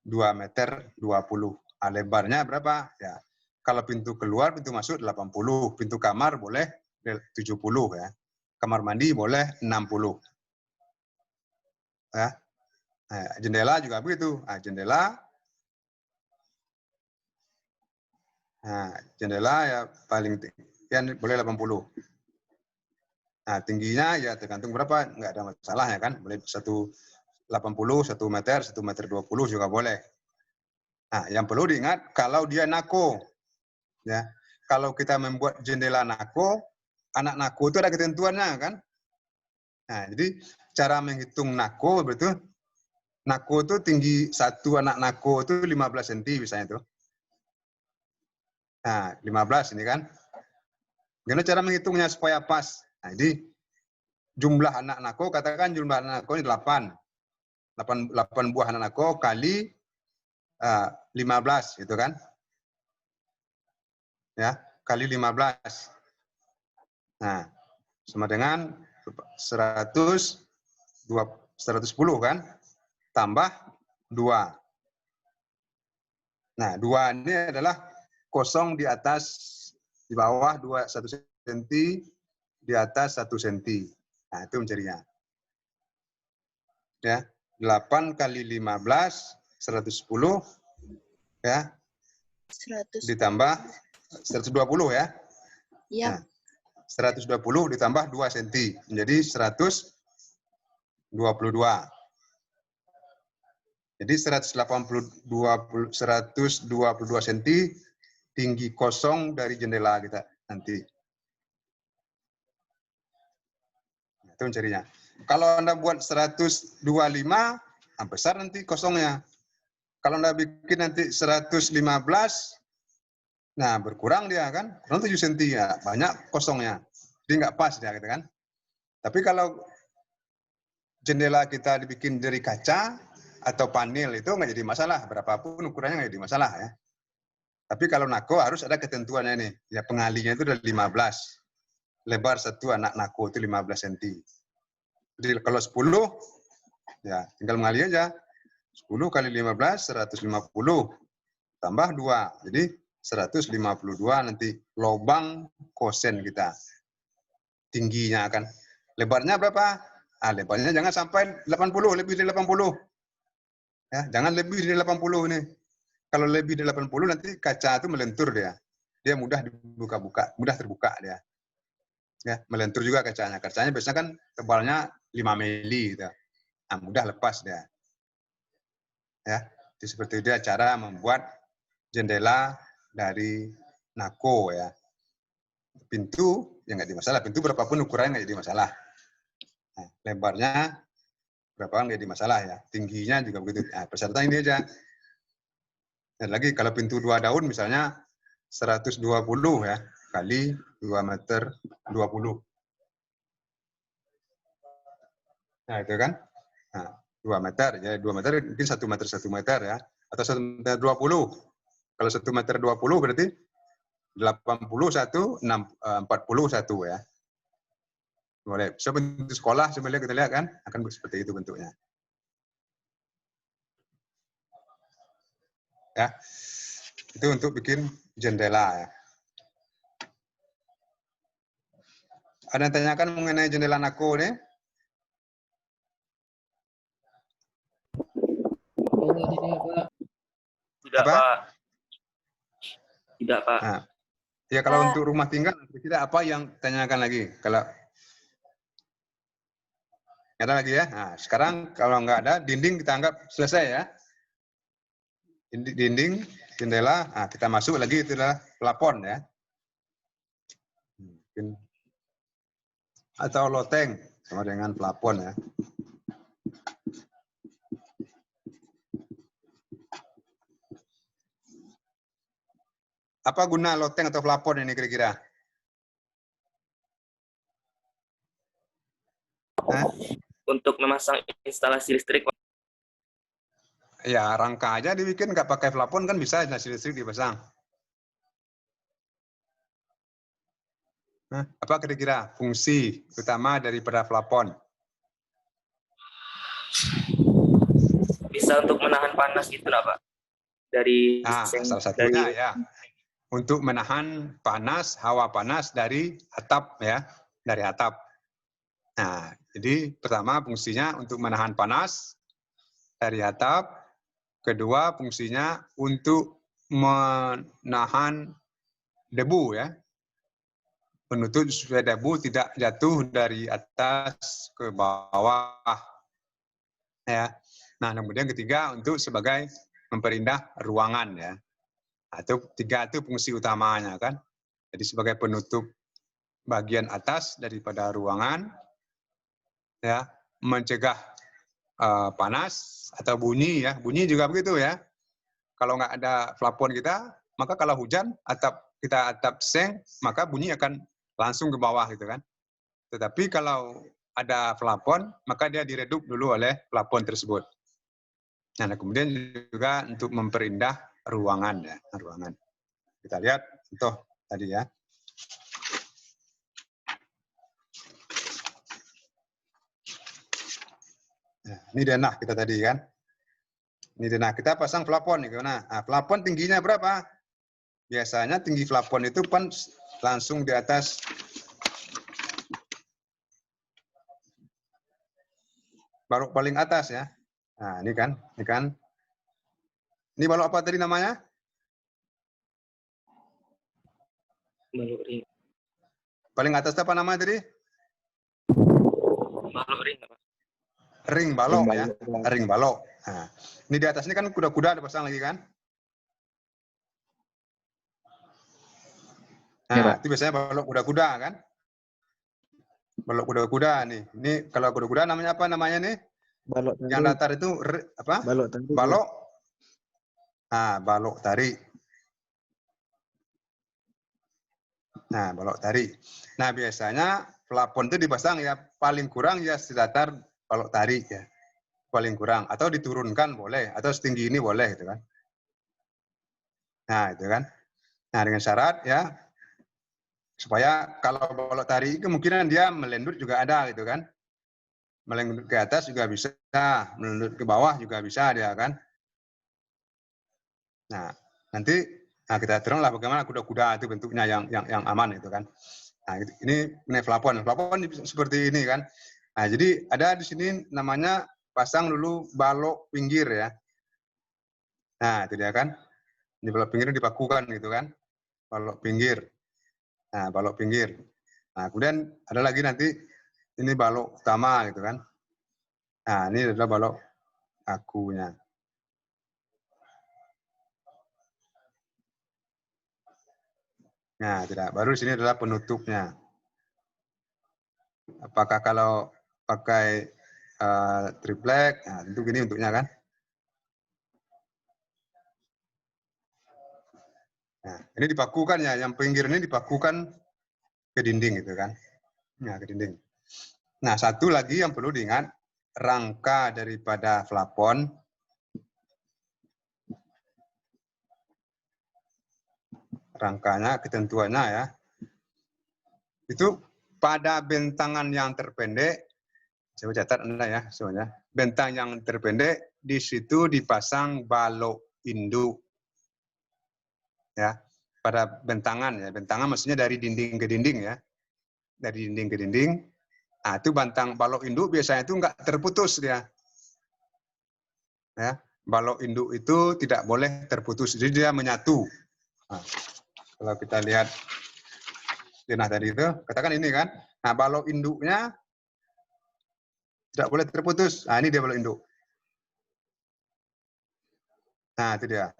2 meter 20. Nah, lebarnya berapa? Ya, kalau pintu keluar, pintu masuk 80. Pintu kamar boleh 70 ya. Kamar mandi boleh 60. Ya. Nah, jendela juga begitu. Nah, jendela ya paling ya boleh 80. Nah, tingginya ya tergantung berapa, nggak ada masalah ya kan. Boleh 180, 1 meter, 1 meter 20 juga boleh. Nah, yang perlu diingat kalau dia nako, ya. Kalau kita membuat jendela nako, anak nako itu ada ketentuannya kan. Nah, jadi cara menghitung nako betul. Nako itu tinggi satu anak nako itu 15 cm misalnya itu. Nah, 15 ini kan. Gimana cara menghitungnya supaya pas? Nah, jadi jumlah anak nako, katakan jumlah anak nako ini 8. 8 buah anak nako kali 15 gitu kan. Ya, kali 15. Nah, sama dengan 110 kan, tambah 2. Nah, 2 ini adalah kosong di atas, di bawah 1 cm, di atas 1 cm. Nah, itu mencarinya. Ya, 8 kali 15, 110, ya, 100. ditambah 120 ya. Iya. Nah, 120 ditambah 2 cm, menjadi 122. Jadi 122 cm tinggi kosong dari jendela kita nanti. Itu mencarinya. Kalau Anda buat 125, besar nanti kosongnya. Kalau Anda bikin nanti 115, nah berkurang dia kan, kurang 7 cm ya, banyak kosongnya. Jadi nggak pas dia gitu kan. Tapi kalau jendela kita dibikin dari kaca atau panel itu nggak jadi masalah, berapapun ukurannya nggak jadi masalah ya. Tapi kalau nako harus ada ketentuannya nih, ya pengalinya itu udah 15. Lebar satu anak nako itu 15 cm. Jadi kalau 10, ya tinggal mengali aja. 10 kali 15, 150. Tambah 2, jadi 152 nanti lubang kosen kita. Tingginya akan. Lebarnya berapa? Lebarnya jangan sampai 80, lebih dari 80. Ya, jangan lebih dari 80 ini. Kalau lebih dari 80 nanti kaca itu melentur dia. Dia mudah dibuka-buka, mudah terbuka dia. Ya, melentur juga kacanya. Kacanya biasanya kan tebalnya 5 mili gitu. Nah, mudah lepas dia. Ya, jadi seperti itu cara membuat jendela dari nako ya. Pintu ya nggak jadi masalah. Pintu berapapun ukurannya nggak jadi masalah. Nah, lebarnya berapa kan jadi masalah ya. Tingginya juga begitu. Nah, persyaratan ini aja. Dan lagi kalau pintu 2 daun misalnya 120 ya kali 2 meter 20. Nah, itu kan. Nah, 2 meter ya 2 meter mungkin 1 meter ya atau 1 meter 20. Kalau 1 meter 20 berarti 81 41 ya. Boleh. So bentuk sekolah sebenarnya kita lihat kan akan seperti itu bentuknya. Ya. Itu untuk bikin jendela ya. Ada yang tanyakan mengenai jendela nako nih? Tidak, Apa? Pak. Tidak, Pak. Nah, ya kalau untuk rumah tinggal, kira apa yang tanyakan lagi? Kalau ada lagi ya. Nah, sekarang kalau nggak ada, dinding kita anggap selesai ya. Dinding, jendela, nah kita masuk lagi itu adalah plafon ya. Atau loteng sama dengan plafon ya. Apa guna loteng atau plafon ini kira-kira? Untuk memasang instalasi listrik, Pak. Ya, rangka aja dibikin, nggak pakai plafon kan bisa instalasi listrik dipasang. Nah, apa kira-kira fungsi utama daripada plafon? Bisa untuk menahan panas gitu, nah, Pak. Dari Salah satunya ya. Untuk menahan panas, hawa panas dari atap ya, dari atap. Nah, jadi pertama fungsinya untuk menahan panas dari atap. Kedua fungsinya untuk menahan debu ya. Menutup supaya debu tidak jatuh dari atas ke bawah. Ya. Nah, kemudian ketiga untuk sebagai memperindah ruangan ya. Atau tiga itu fungsi utamanya kan. Jadi sebagai penutup bagian atas daripada ruangan, ya, mencegah panas atau bunyi ya. Bunyi juga begitu ya. Kalau nggak ada plafon kita, maka kalau hujan atap seng, maka bunyi akan langsung ke bawah gitu kan. Tetapi kalau ada plafon, maka dia diredup dulu oleh plafon tersebut. Nah, kemudian juga untuk memperindah ruangan ya, ruangan. Kita lihat contoh tadi ya. Nah, ini denah kita tadi kan. Ini denah kita pasang plafon nih, nah, plafon tingginya berapa? Biasanya tinggi plafon itu kan langsung di atas balok paling atas ya. Nah, ini kan. Ini balok apa tadi namanya? Balok ring. Paling atas apa namanya tadi? Balok ring, Pak. Ring balok ya. Ring balok. Nah, ini di atas ini kan kuda-kuda dipasang lagi kan? Nah, itu biasanya balok kuda-kuda kan? Balok kuda-kuda nih. Ini kalau kuda-kuda namanya apa namanya nih? Balok tarik. Yang datar itu apa? Balok tarik. Balok. Nah, balok tarik. Nah, balok tarik. Nah, biasanya plafon itu dipasang ya paling kurang ya sedatar balok tarik ya. Paling kurang. Atau diturunkan boleh. Atau setinggi ini boleh gitu kan. Nah, itu kan. Nah, dengan syarat ya supaya kalau balok tarik kemungkinan dia melendut juga ada gitu kan. Melendut ke atas juga bisa, melendut ke bawah juga bisa dia kan. Nah, nanti kita teranglah bagaimana kuda-kuda itu bentuknya yang aman itu kan. Nah, ini plafon. Plafon seperti ini kan. Nah, jadi ada di sini namanya pasang dulu balok pinggir ya. Nah, itu dia kan. Ini balok pinggir dipakukan gitu kan. Balok pinggir. Nah, balok pinggir. Nah, kemudian ada lagi nanti ini balok utama gitu kan. Nah, ini adalah balok akunya. Nah, tidak. Baru di sini adalah penutupnya. Apakah kalau pakai triplek. Nah, tentu gini bentuknya kan. Nah, ini dipakukan ya, yang pinggir ini dipakukan ke dinding gitu kan. Nah, ke dinding. Nah, satu lagi yang perlu diingat, rangka daripada plafon rangkanya, ketentuannya ya, itu pada bentangan yang terpendek, coba catat Anda ya, soalnya bentang yang terpendek di situ dipasang balok induk ya, pada bentangan ya, bentangan maksudnya dari dinding ke dinding ya, dari dinding ke dinding. Nah, itu bantang balok induk biasanya itu enggak terputus dia. Ya, balok induk itu tidak boleh terputus, jadi dia menyatu. Nah, kalau kita lihat jenah tadi itu, katakan ini kan, nah balok induknya tidak boleh terputus. Nah, ini dia balok induk. Nah, itu dia.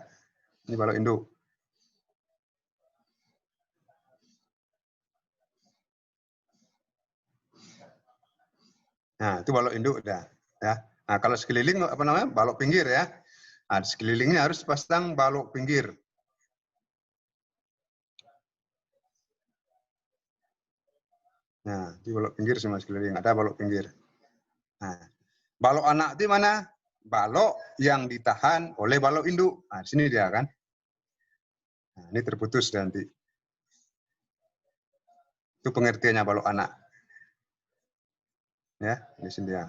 Ini balok induk. Nah, itu balok induk udah ya. Nah, kalau sekeliling apa namanya? Balok pinggir ya. Nah, di sekelilingnya harus pasang balok pinggir. Nah, di balok pinggir semua sekeliling ada balok pinggir. Nah, balok anak itu mana? Balok yang ditahan oleh balok induk. Nah, di sini dia kan. Nah, ini terputus nanti. Itu pengertiannya balok anak. Ya, di sini dia.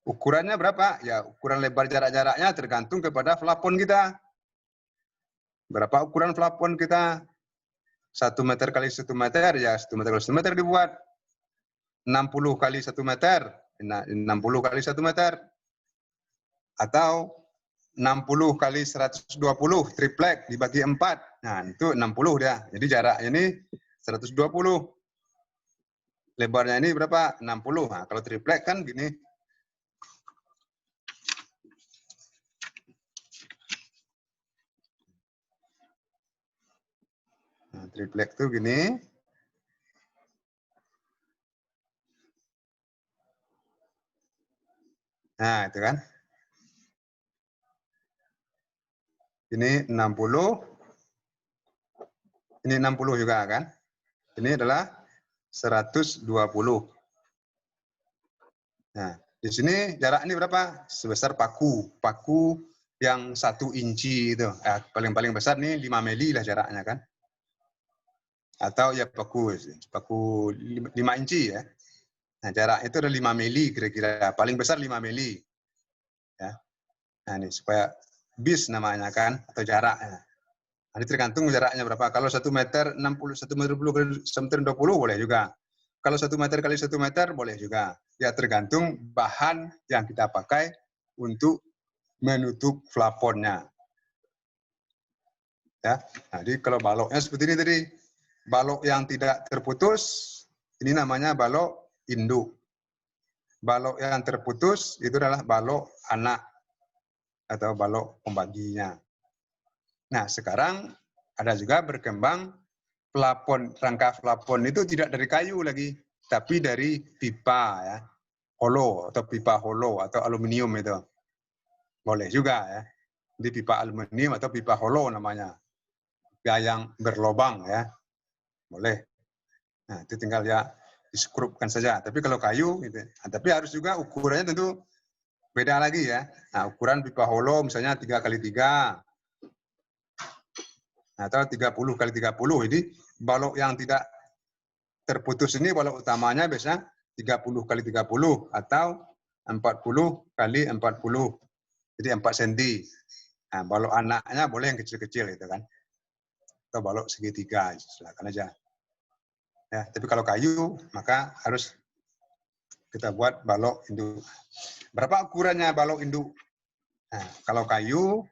Ukurannya berapa? Ya, ukuran lebar jarak-jaraknya tergantung kepada plafon kita. Berapa ukuran plafon kita? 1 meter kali 1 meter, ya 1 meter kali 1 meter dibuat. 60 kali 1 meter, 60 kali 1 meter. Atau 60 kali 120, triplek dibagi 4. Nah, itu 60 dia. Jadi jarak ini 120. Lebarnya ini berapa? 60. Nah, kalau triplek kan gini. Nah, triplek tuh gini. Nah, itu kan. Ini 60. Ini 60 juga kan. Ini adalah 120. Nah, di sini jarak ini berapa? Sebesar paku. Paku yang 1 inci itu. Paling-paling besar nih 5 mili lah jaraknya kan. Atau ya paku 5 inci ya. Nah, jarak itu ada 5 mili kira-kira. Paling besar 5 mili. Ya. Nah, ini supaya bis namanya kan, atau jaraknya. Nah, ini tergantung jaraknya berapa. Kalau 1 meter 60, 1 meter 20, 1 meter 20 boleh juga. Kalau 1 meter kali 1 meter boleh juga. Ya tergantung bahan yang kita pakai untuk menutup plafonnya. Ya, jadi kalau baloknya seperti ini tadi, balok yang tidak terputus, ini namanya balok induk. Balok yang terputus itu adalah balok anak atau balok pembaginya. Nah, sekarang ada juga berkembang plafon, rangka plafon itu tidak dari kayu lagi, tapi dari pipa ya, hollow atau pipa hollow atau aluminium itu. Boleh juga ya. Di pipa aluminium atau pipa hollow namanya. Yang berlobang ya. Boleh. Nah, itu tinggal ya diskrupkan saja. Tapi kalau kayu gitu. Nah, tapi harus juga ukurannya tentu beda lagi ya. Nah, ukuran pipa hollow misalnya 3x3 atau 30 kali 30. Jadi balok yang tidak terputus ini balok utamanya biasanya 30 kali 30 atau 40 kali 40. Jadi 4 cm. Nah, balok anaknya boleh yang kecil-kecil itu kan. Atau balok segitiga, silakan aja. Ya, tapi kalau kayu maka harus kita buat balok induk. Berapa ukurannya balok induk? Nah, kalau kayu,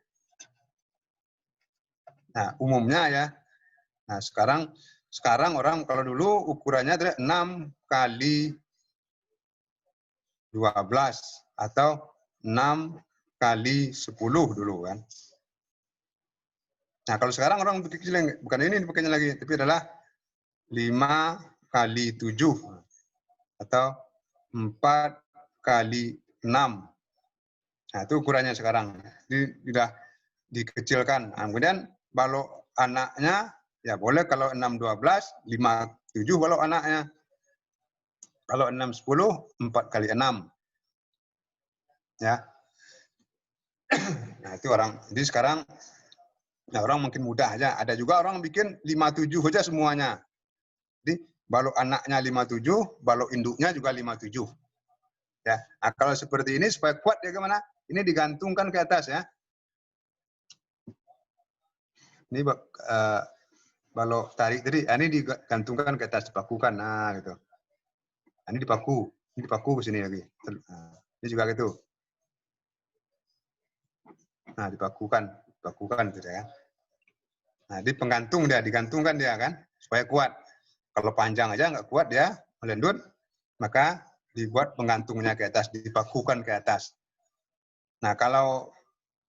nah umumnya ya. Nah, sekarang orang kalau dulu ukurannya adalah 6 kali 12 atau 6 kali 10 dulu kan. Nah, kalau sekarang orang bikin kecil, bukan ini dipakainya lagi, tapi adalah 5 kali 7 atau 4 kali 6. Nah, itu ukurannya sekarang. Sudah dikecilkan. Nah, kemudian balok anaknya, ya boleh kalau 6, 12, 5, 7 balok anaknya. Kalau 6, 10, 4 kali 6. Ya. Nah, itu orang. Jadi sekarang, nah orang makin mudah aja. Ada juga orang bikin 57 aja semuanya. Jadi balok anaknya 57, balok induknya juga 57. Ya. Nah, kalau seperti ini supaya kuat dia kemana? Ini digantungkan ke atas ya. Ini balok tarik tadi, ini digantungkan ke atas, dipakukan. Nah, gitu. Ini dipaku ke sini lagi. Nah, ini juga gitu. Nah, dipakukan gitu ya. Nah, di penggantung dia, digantungkan dia kan, supaya kuat. Kalau panjang aja nggak kuat dia melendut, maka dibuat penggantungnya ke atas, dipakukan ke atas. Nah, kalau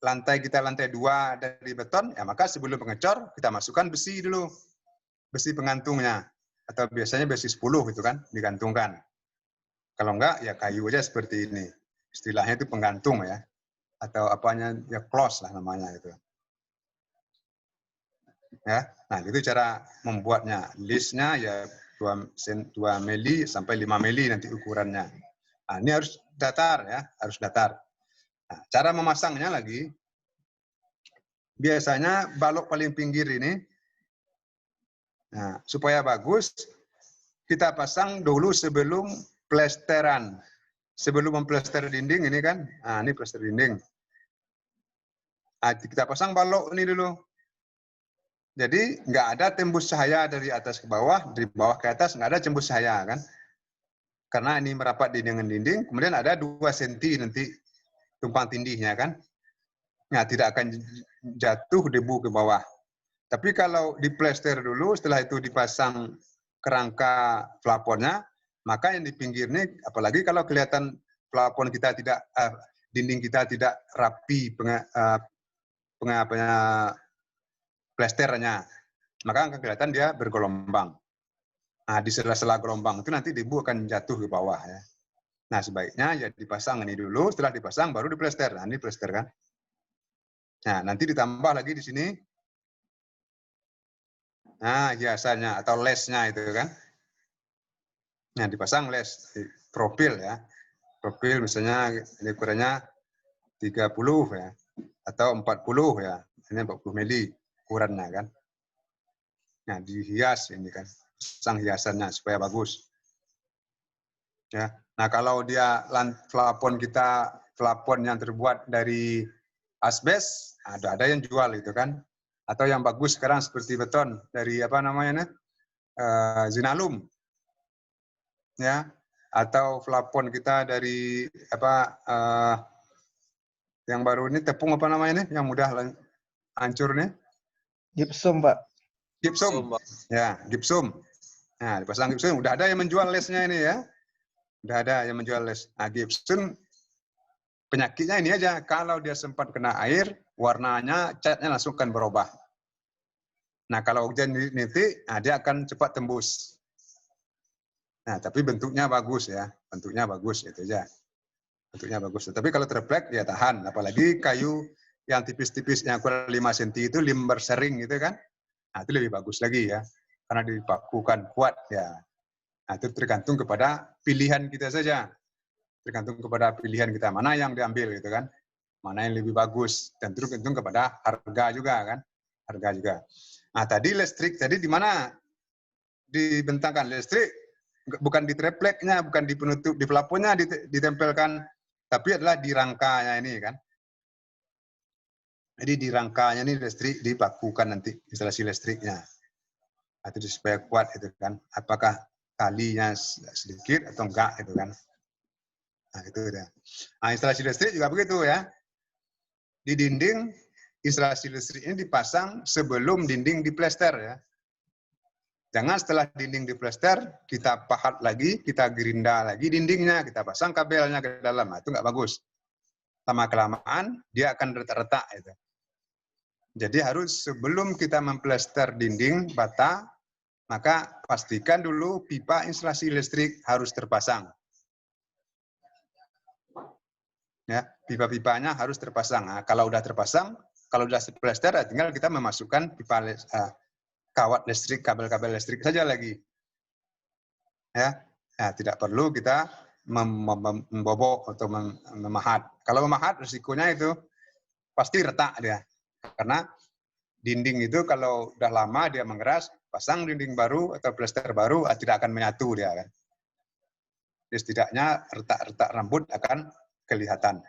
lantai kita lantai 2 dari beton, ya maka sebelum pengecor kita masukkan besi dulu, besi pengantungnya, atau biasanya besi 10 gitu kan, digantungkan. Kalau enggak, ya kayu aja seperti ini. Istilahnya itu penggantung ya, atau apanya ya close lah namanya gitu. Ya, nah itu cara membuatnya. Listnya ya 2 mili sampai 5 mili nanti ukurannya. Nah, ini harus datar ya, harus datar. Nah, cara memasangnya lagi, biasanya balok paling pinggir ini, nah, supaya bagus, kita pasang dulu sebelum plesteran. Sebelum memplester dinding ini kan, nah ini plester dinding. Nah, kita pasang balok ini dulu. Jadi nggak ada tembus cahaya dari atas ke bawah, dari bawah ke atas nggak ada tembus cahaya kan. Karena ini merapat di dengan dinding, kemudian ada 2 cm nanti tumpang tindihnya kan. Nah, tidak akan jatuh debu ke bawah. Tapi kalau diplester dulu, setelah itu dipasang kerangka plafonnya, maka yang di pinggir ini, apalagi kalau kelihatan plafon kita tidak, dinding kita tidak rapi plesternya, maka akan kelihatan dia bergelombang. Nah, di sela-sela gelombang itu nanti debu akan jatuh ke bawah ya. Nah, sebaiknya ya dipasang ini dulu, setelah dipasang baru diplester. Nah, ini plester kan. Nah, nanti ditambah lagi di sini. Nah, hiasannya atau lesnya itu kan. Nah, dipasang les profil ya. Profil misalnya ini ukurannya 30 ya atau 40 ya. Ini 40 mili ukurannya kan. Nah, dihias ini kan. Pasang hiasannya supaya bagus. Ya. Nah, kalau dia plafon kita plafon yang terbuat dari asbes, ada yang jual itu kan. Atau yang bagus sekarang seperti beton dari apa namanya nih? Zinalum. Ya. Atau plafon kita dari apa yang baru ini tepung apa namanya nih yang mudah hancur nih? Gipsum, Pak. Gipsum. Ya, gipsum. Nah, dipasang gipsum udah ada yang menjual lesnya ini ya. Udah ada yang menjual les. Nah, gipsum penyakitnya ini aja, kalau dia sempat kena air, warnanya, catnya langsung akan berubah. Nah, kalau hujan nitik, nah dia akan cepat tembus. Nah, tapi bentuknya bagus ya, bentuknya bagus itu aja. Bentuknya bagus. Tapi kalau triplek dia tahan, apalagi kayu yang tipis-tipis yang kurang 5 cm itu limber sering gitu kan. Nah, itu lebih bagus lagi ya, karena dipakukan kuat ya. Nah, itu tergantung kepada pilihan kita saja. Tergantung kepada pilihan kita, mana yang diambil gitu kan. Mana yang lebih bagus. Dan tergantung kepada harga juga kan. Harga juga. Nah, tadi listrik, tadi di mana dibentangkan listrik? Bukan di tripleknya, bukan di penutup, di plafonnya ditempelkan, tapi adalah di rangkanya ini kan. Jadi di rangkanya ini listrik dipakukan nanti, instalasi listriknya. Itu supaya kuat itu kan. Apakah talinya sedikit atau enggak itu kan. Nah, itu ya. Nah, instalasi listrik juga begitu ya. Di dinding, instalasi listrik ini dipasang sebelum dinding diplester ya. Jangan setelah dinding diplester, kita pahat lagi, kita gerinda lagi dindingnya, kita pasang kabelnya ke dalam. Nah, itu nggak bagus. Lama-kelamaan, dia akan retak-retak. Gitu. Jadi harus sebelum kita memplester dinding bata, maka pastikan dulu pipa instalasi listrik harus terpasang. Ya, pipa-pipanya harus terpasang. Nah, kalau udah terpasang, kalau udah plester, tinggal kita memasukkan kawat listrik, kabel-kabel listrik saja lagi. Ya, nah, tidak perlu kita membobok atau memahat. Kalau memahat, risikonya itu pasti retak dia. Karena dinding itu kalau udah lama dia mengeras, pasang dinding baru atau plester baru, tidak akan menyatu dia kan. Jadi setidaknya retak-retak rambut akan kelihatan.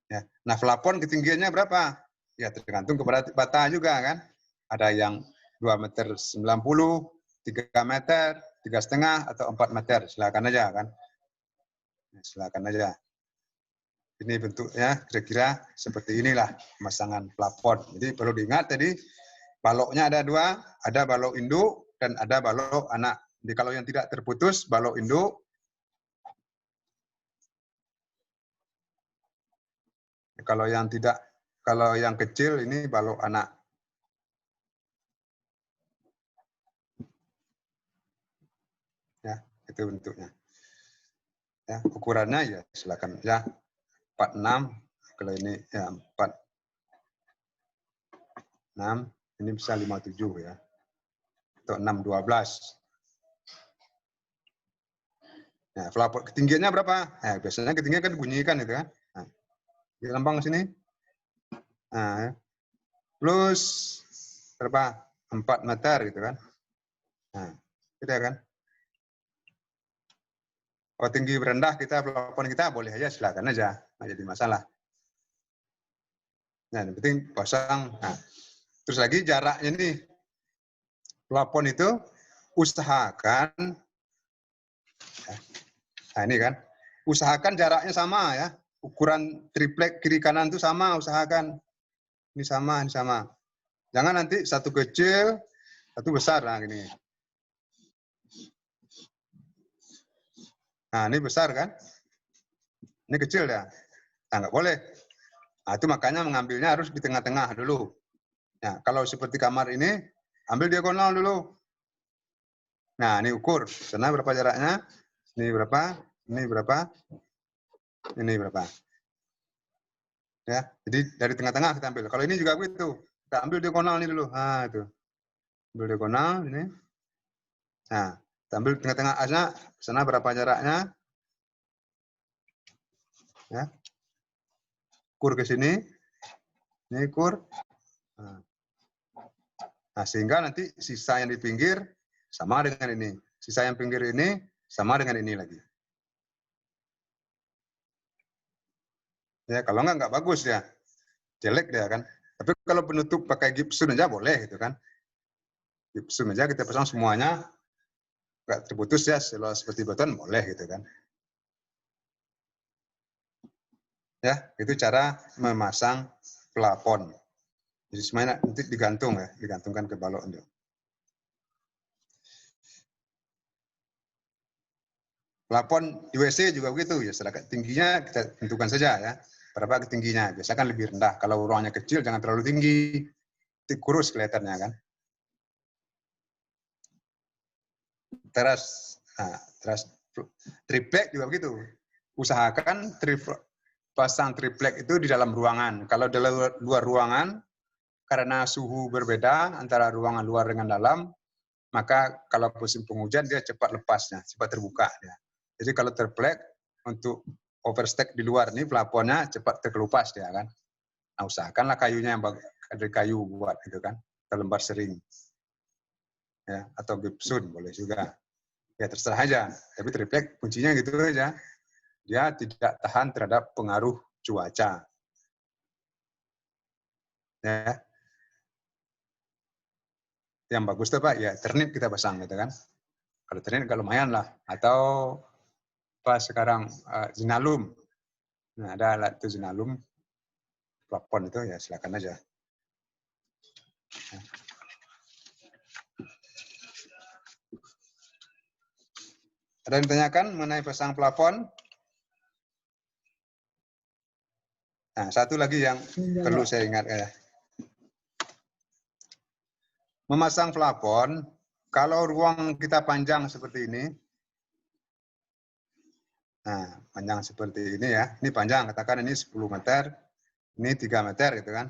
Ya. Nah, plafon ketinggiannya berapa? Ya tergantung kepada bata juga kan. Ada yang 2,90 meter, 3 meter, 3,5 atau 4 meter. Silakan aja kan. Ya, silakan aja. Ini bentuknya kira-kira seperti inilah pemasangan plafon. Jadi perlu diingat tadi baloknya ada dua, ada balok induk dan ada balok anak. Jadi kalau yang tidak terputus balok induk, kalau yang kecil ini balok anak. Ya, itu bentuknya. Ya, ukurannya ya silakan ya 46, kalau ini ya 46, ini bisa 57 ya. Atau 612. Nah, plafon ketinggiannya berapa? Nah, biasanya ketinggian kan bunyikan itu kan. Nah, di lambang sini. Nah, plus berapa? 4 meter gitu kan. Nah, gitu kan. Oh, tinggi rendah kita plafon kita boleh aja, silakan aja, nggak jadi masalah. Nah, yang penting pasang. Nah, terus lagi jaraknya nih, plafon itu usahakan, nah ini kan, usahakan jaraknya sama ya, ukuran triplek kiri kanan itu sama, usahakan ini sama, ini sama. Jangan nanti satu kecil, satu besar, nah gini. Nah ini besar kan, ini kecil ya, nah nggak boleh. Nah itu makanya mengambilnya harus di tengah-tengah dulu. Nah kalau seperti kamar ini, ambil diagonal dulu. Nah ini ukur, sana berapa jaraknya, ini berapa, ini berapa, ini berapa. Ya, jadi dari tengah-tengah kita ambil. Kalau ini juga begitu, kita ambil diagonal ini dulu. Nah itu, ambil diagonal ini. Nah, kita ambil tengah-tengah asnya, sana berapa jaraknya. Ya, ukur ke sini, ini ukur. Nah, sehingga nanti sisa yang di pinggir sama dengan ini. Sisa yang pinggir ini sama dengan ini lagi. Ya, kalau nggak bagus ya. Jelek dia kan. Tapi kalau penutup pakai gipsum aja boleh gitu kan. Gipsum aja kita pasang semuanya. Nggak terputus ya, seperti beton boleh gitu kan. Ya, itu cara memasang plafon. Jadi semuanya nanti digantung ya, digantungkan ke balok itu. Plafon di WC juga begitu ya, sedangkan tingginya kita tentukan saja ya. Berapa tingginya? Biasanya kan lebih rendah. Kalau ruangnya kecil jangan terlalu tinggi. Kurus kelihatannya kan. Teras triplek juga begitu. Usahakan pasang triplek itu di dalam ruangan. Kalau di luar ruangan, karena suhu berbeda antara ruangan luar dengan dalam, maka kalau musim penghujan dia cepat lepasnya, cepat terbuka dia. Jadi kalau triplek untuk overstack di luar ini plafonnya cepat terkelupas dia kan. Nah, usahakanlah kayunya yang dari kayu buat gitu kan, terlembar sering. Ya, atau gipsum boleh juga. Ya terserah aja. Tapi triplek kuncinya gitu aja. Dia tidak tahan terhadap pengaruh cuaca. Ya. Yang bagus tuh Pak, ya ternit kita pasang gitu kan. Kalau ternit nggak lumayan lah. Atau pas sekarang zinalum. Nah, ada alat itu zinalum. Plafon itu ya silakan aja. Ya. Ada yang ditanyakan mengenai pasang plafon? Nah, satu lagi yang perlu saya ingat ya. Memasang plafon, kalau ruang kita panjang seperti ini, Nah, panjang seperti ini ya. Ini panjang, katakan ini 10 meter, ini 3 meter gitu kan.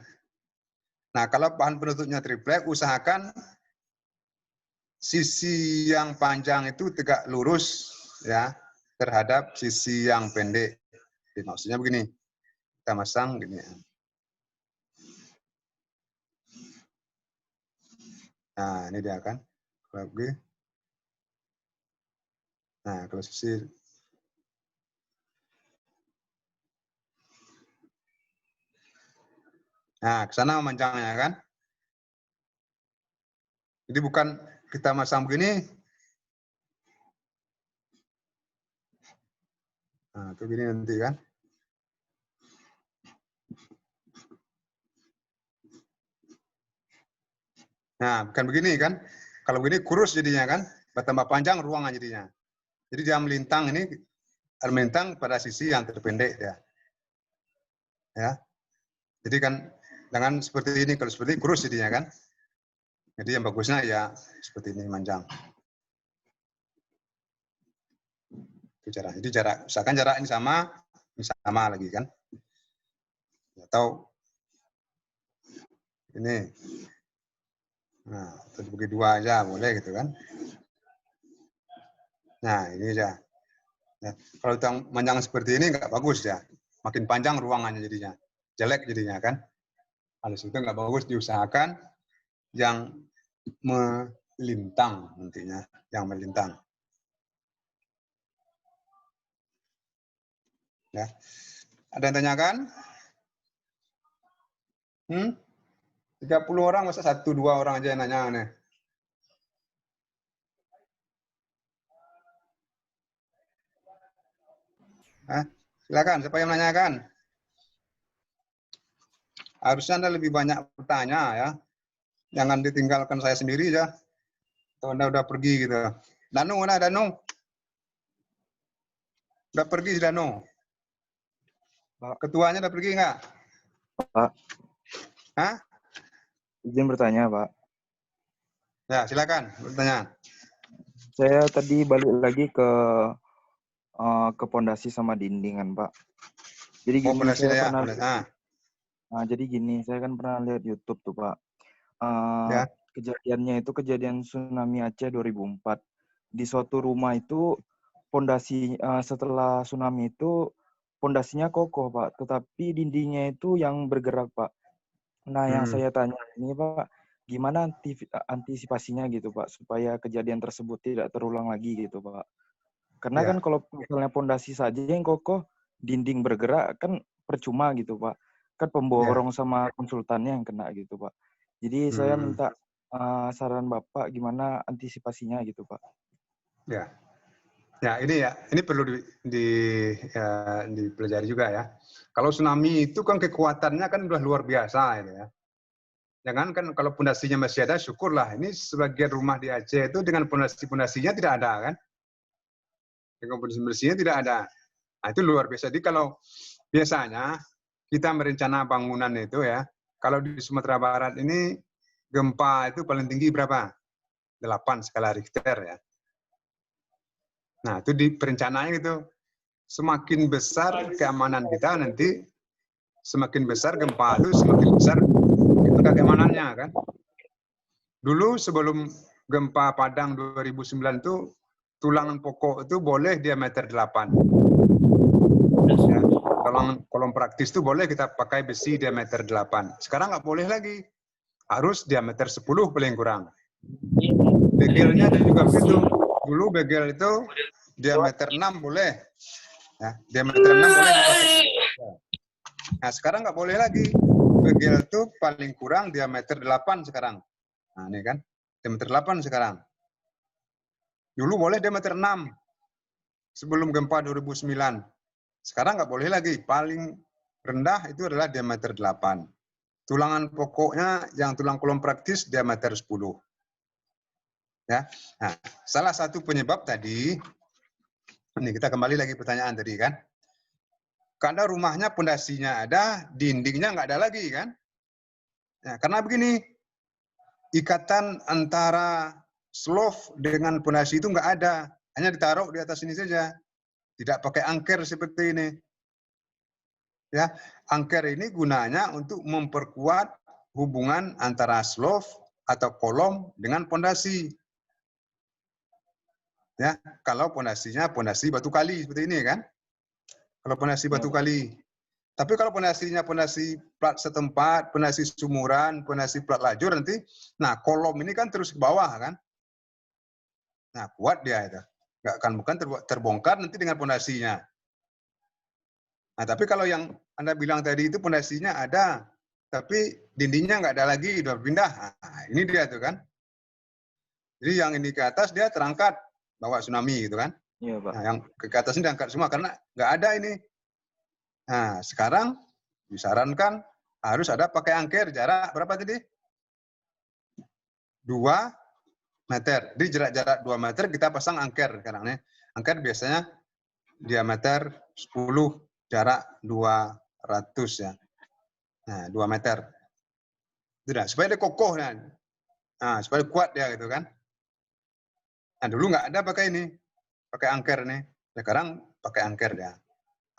Nah, kalau bahan penutupnya triplek, usahakan sisi yang panjang itu tegak lurus ya terhadap sisi yang pendek. Jadi, maksudnya begini, kita masang gini. Nah, ini dia kan. Oke. Nah, kalau sisi nah, ke sana memanjangnya kan. Jadi bukan kita masang begini. Nah, itu gini nanti kan. Nah, bukan begini kan. Kalau begini kurus jadinya kan. Bertambah panjang ruangan jadinya. Jadi dia melintang pada sisi yang terpendek ya. Ya. Jadi kan dengan seperti ini, kalau seperti ini kurus jadinya kan. Jadi yang bagusnya ya seperti ini manjang. Itu cara. Jadi usahakan jarak ini sama lagi kan. Atau ini. Nah, atau dibagi 2 aja boleh gitu kan. Nah, ini aja. Ya, kalau yang panjang seperti ini nggak bagus ya. Makin panjang ruangannya jadinya. Jelek jadinya kan. Halus itu nggak bagus, diusahakan yang melintang nantinya. Yang melintang. Ya. Ada yang tanyakan? 30 orang, masa 1-2 orang aja yang nanya nih. Silakan, siapa yang menanyakan? Harusnya Anda lebih banyak bertanya ya. Jangan ditinggalkan saya sendiri ya. Atau Anda udah pergi gitu. Danu, mana Danu? Udah pergi si Danu? Pak. Ketuanya udah pergi nggak? Pak. Hah? Izin bertanya, Pak. Ya, silakan bertanya. Saya tadi balik lagi ke pondasi sama dinding kan, Pak. Jadi gini, Pondasi saya ya. pernah Jadi gini, saya kan pernah lihat YouTube tuh, Pak. ya. Kejadiannya itu kejadian tsunami Aceh 2004. Di suatu rumah itu pondasi setelah tsunami itu pondasinya kokoh, Pak, tetapi dindingnya itu yang bergerak, Pak. Nah, yang saya tanya ini, Pak, gimana antisipasinya gitu, Pak, supaya kejadian tersebut tidak terulang lagi gitu, Pak. Karena kan kalau misalnya pondasi saja yang kokoh, dinding bergerak kan percuma gitu, Pak. Kan pemborong sama konsultannya yang kena gitu, Pak. Jadi saya minta saran Bapak gimana antisipasinya gitu, Pak. Ya. Ya, ini perlu dipelajari juga ya. Kalau tsunami itu kan kekuatannya kan udah luar biasa ini ya. Jangan kan kalau pondasinya masih ada, syukurlah. Ini sebagian rumah di Aceh itu dengan pondasinya tidak ada kan. Dengan pondasi-pondasinya tidak ada. Nah, itu luar biasa. Jadi kalau biasanya kita merencana bangunan itu ya, kalau di Sumatera Barat ini gempa itu paling tinggi berapa? 8 skala Richter ya. Nah, itu di perencanaannya gitu. Semakin besar keamanan kita nanti, semakin besar gempa itu, semakin besar tingkat keamanannya kan. Dulu sebelum gempa Padang 2009 itu, tulangan pokok itu boleh diameter 8. Ya, kolom praktis itu boleh kita pakai besi diameter 8. Sekarang nggak boleh lagi. Harus diameter 10 paling kurang. Begelnya juga begitu. Dulu begel itu diameter 6 boleh. Ya, diameter 6 boleh dipakai. Nah, sekarang nggak boleh lagi. Begel itu paling kurang diameter 8 sekarang. Nah, ini kan. Diameter 8 sekarang. Dulu boleh diameter 6. Sebelum gempa 2009. Sekarang nggak boleh lagi. Paling rendah itu adalah diameter 8. Tulangan pokoknya yang tulang kolom praktis diameter 10. Ya. Nah, salah satu penyebab tadi, ini kita kembali lagi pertanyaan tadi kan. Karena rumahnya pondasinya ada, dindingnya nggak ada lagi kan. Nah, karena begini, ikatan antara slope dengan pondasi itu nggak ada. Hanya ditaruh di atas ini saja. tidak pakai angker seperti ini. Ya, angker ini gunanya untuk memperkuat hubungan antara slope atau kolom dengan pondasi. Ya, kalau pondasinya pondasi batu kali seperti ini kan. Kalau pondasi batu kali. Tapi kalau pondasinya pondasi plat setempat, pondasi sumuran, pondasi plat lajur nanti, nah kolom ini kan terus ke bawah kan. Nah kuat dia itu. Nggak akan bukan terbongkar nanti dengan pondasinya. Nah tapi kalau yang Anda bilang tadi itu pondasinya ada, tapi dindingnya nggak ada lagi, udah pindah. Nah, ini dia tuh kan. Jadi yang ini ke atas dia terangkat, bawa tsunami gitu kan. Iya, Pak. Nah yang ke atas ini diangkat semua karena nggak ada ini. Nah, sekarang disarankan harus ada pakai angker jarak berapa tadi? 2 meter. Di jarak-jarak 2 meter kita pasang angker sekarang nih. Angker biasanya diameter 10, jarak 200 ya. Nah, 2 meter. Tidak, supaya dia kokoh kan. Nah, supaya kuat dia gitu kan. Nah, dulu nggak ada pakai ini. Pakai angker nih. Sekarang pakai angker dia.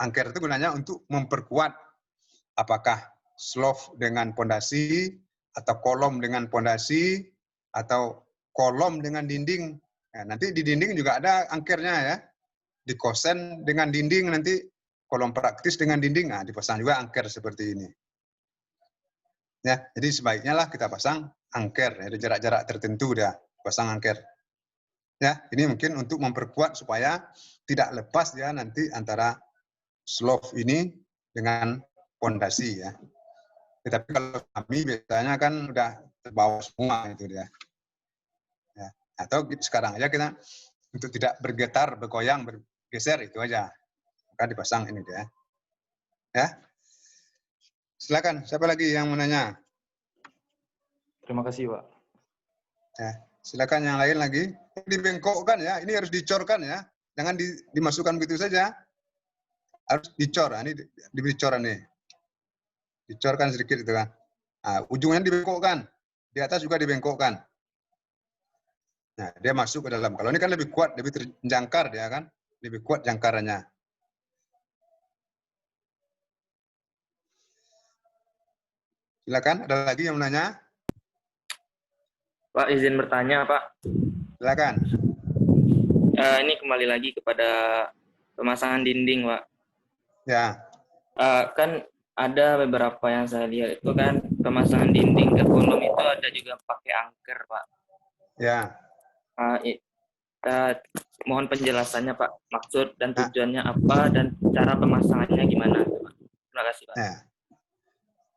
Angker itu gunanya untuk memperkuat apakah slope dengan pondasi atau kolom dengan pondasi atau kolom dengan dinding. Nah, nanti di dinding juga ada angkernya ya. Di kosen dengan dinding nanti kolom praktis dengan dinding. Nah, dipasang juga angker seperti ini. Ya, jadi sebaiknya lah kita pasang angker. Ada jarak-jarak tertentu dah pasang angker. Ya, ini mungkin untuk memperkuat supaya tidak lepas ya nanti antara slope ini dengan pondasi ya. Tapi kalau kami biasanya kan udah terbawa semua itu dia. Ya. Atau sekarang aja kita untuk tidak bergetar, bergoyang, bergeser itu aja. Maka dipasang ini dia. Ya. Silakan, siapa lagi yang mau nanya? Terima kasih, Pak. Ya, silakan yang lain lagi. Dibengkokkan ya, ini harus dicorkan ya. Jangan dimasukkan begitu saja. Harus dicor, ini diberi coran nih. Dicorkan sedikit itu kan. Nah, ujungnya dibengkokkan. Di atas juga dibengkokkan. Nah, dia masuk ke dalam. Kalau ini kan lebih kuat, lebih terjangkar dia kan. Lebih kuat jangkarannya. Silakan, ada lagi yang menanya? Pak, izin bertanya, Pak. Silakan. Ini kembali lagi kepada pemasangan dinding, Pak. Ya. Kan ada beberapa yang saya lihat itu kan pemasangan dinding ke kolom itu ada juga pakai angker, Pak. Ya. Mohon penjelasannya, Pak. Maksud dan tujuannya apa dan cara pemasangannya gimana, Pak? Terima kasih, Pak. Ya.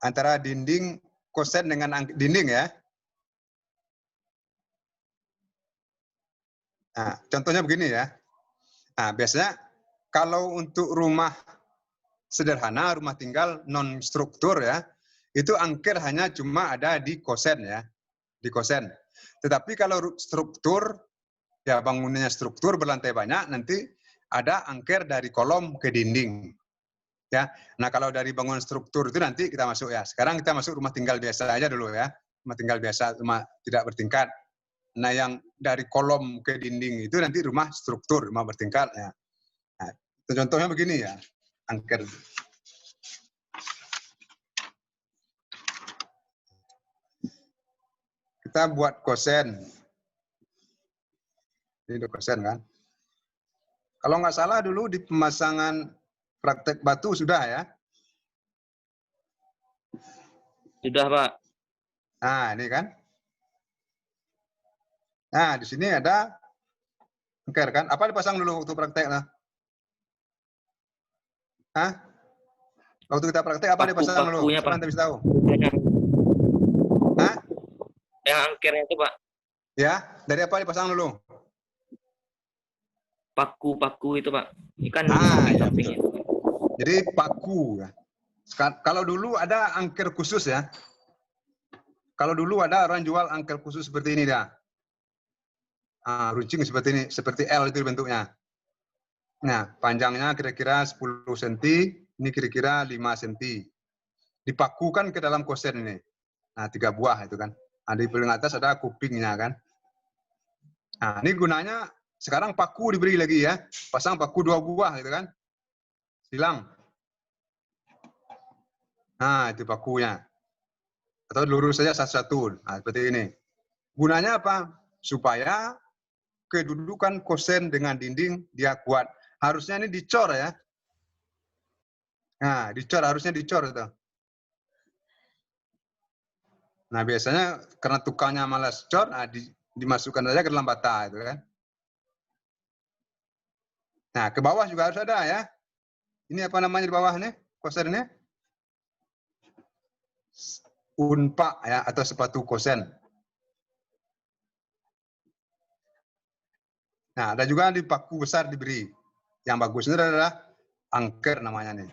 Antara dinding kosen dengan dinding ya. Nah, contohnya begini ya. Nah, biasanya kalau untuk rumah sederhana, rumah tinggal non struktur ya, itu angker hanya cuma ada di kosen ya, di kosen. Tetapi kalau struktur, ya bangunannya struktur berlantai banyak, nanti ada angker dari kolom ke dinding. Ya, nah kalau dari bangunan struktur itu nanti kita masuk ya. Sekarang kita masuk rumah tinggal biasa aja dulu ya, rumah tinggal biasa, rumah tidak bertingkat. Nah, yang dari kolom ke dinding itu nanti rumah struktur, rumah bertingkat ya. Nah, contohnya begini ya, angker. Kita buat kosen. Ini kosen kan. Kalau nggak salah dulu di pemasangan praktek batu sudah ya. Sudah, Pak. Nah, ini kan. Nah, di sini ada angker kan. Apa dipasang dulu waktu praktek? Hah? Waktu kita praktek apa dipasang dulu? Paku-pakunya, Siapa Pak. nanti bisa tahu? Hah? Yang angkernya itu, Pak. Ya, dari apa dipasang dulu? Paku-paku itu, Pak. Ikan Ya, samping-sampingnya. Jadi paku. Kalau dulu ada angker khusus ya. Kalau dulu ada orang jual angker khusus seperti ini dah. Runcing seperti ini, seperti L itu bentuknya. Nah, panjangnya kira-kira 10 cm, ini kira-kira 5 cm. Dipakukan ke dalam kosen ini. Nah, 3 buah itu kan. Nah, di paling atas ada kupingnya kan. Nah, ini gunanya Sekarang paku diberi lagi ya. Pasang paku 2 buah gitu kan. Silang. Nah, itu pakunya. Atau lurus saja satu-satu. Nah, seperti ini. Gunanya apa? Supaya kedudukan kosen dengan dinding dia kuat. Harusnya ini dicor ya. Nah, dicor, harusnya dicor itu. Nah, biasanya karena tukangnya malas cor, nah dimasukkan saja ke dalam bata itu kan. Nah, ke bawah juga harus ada ya. Ini apa namanya di bawah nih? Kosen ini? Unpak ya, atau sepatu kosen. Nah, ada juga di paku besar diberi. Yang bagusnya adalah angker namanya nih.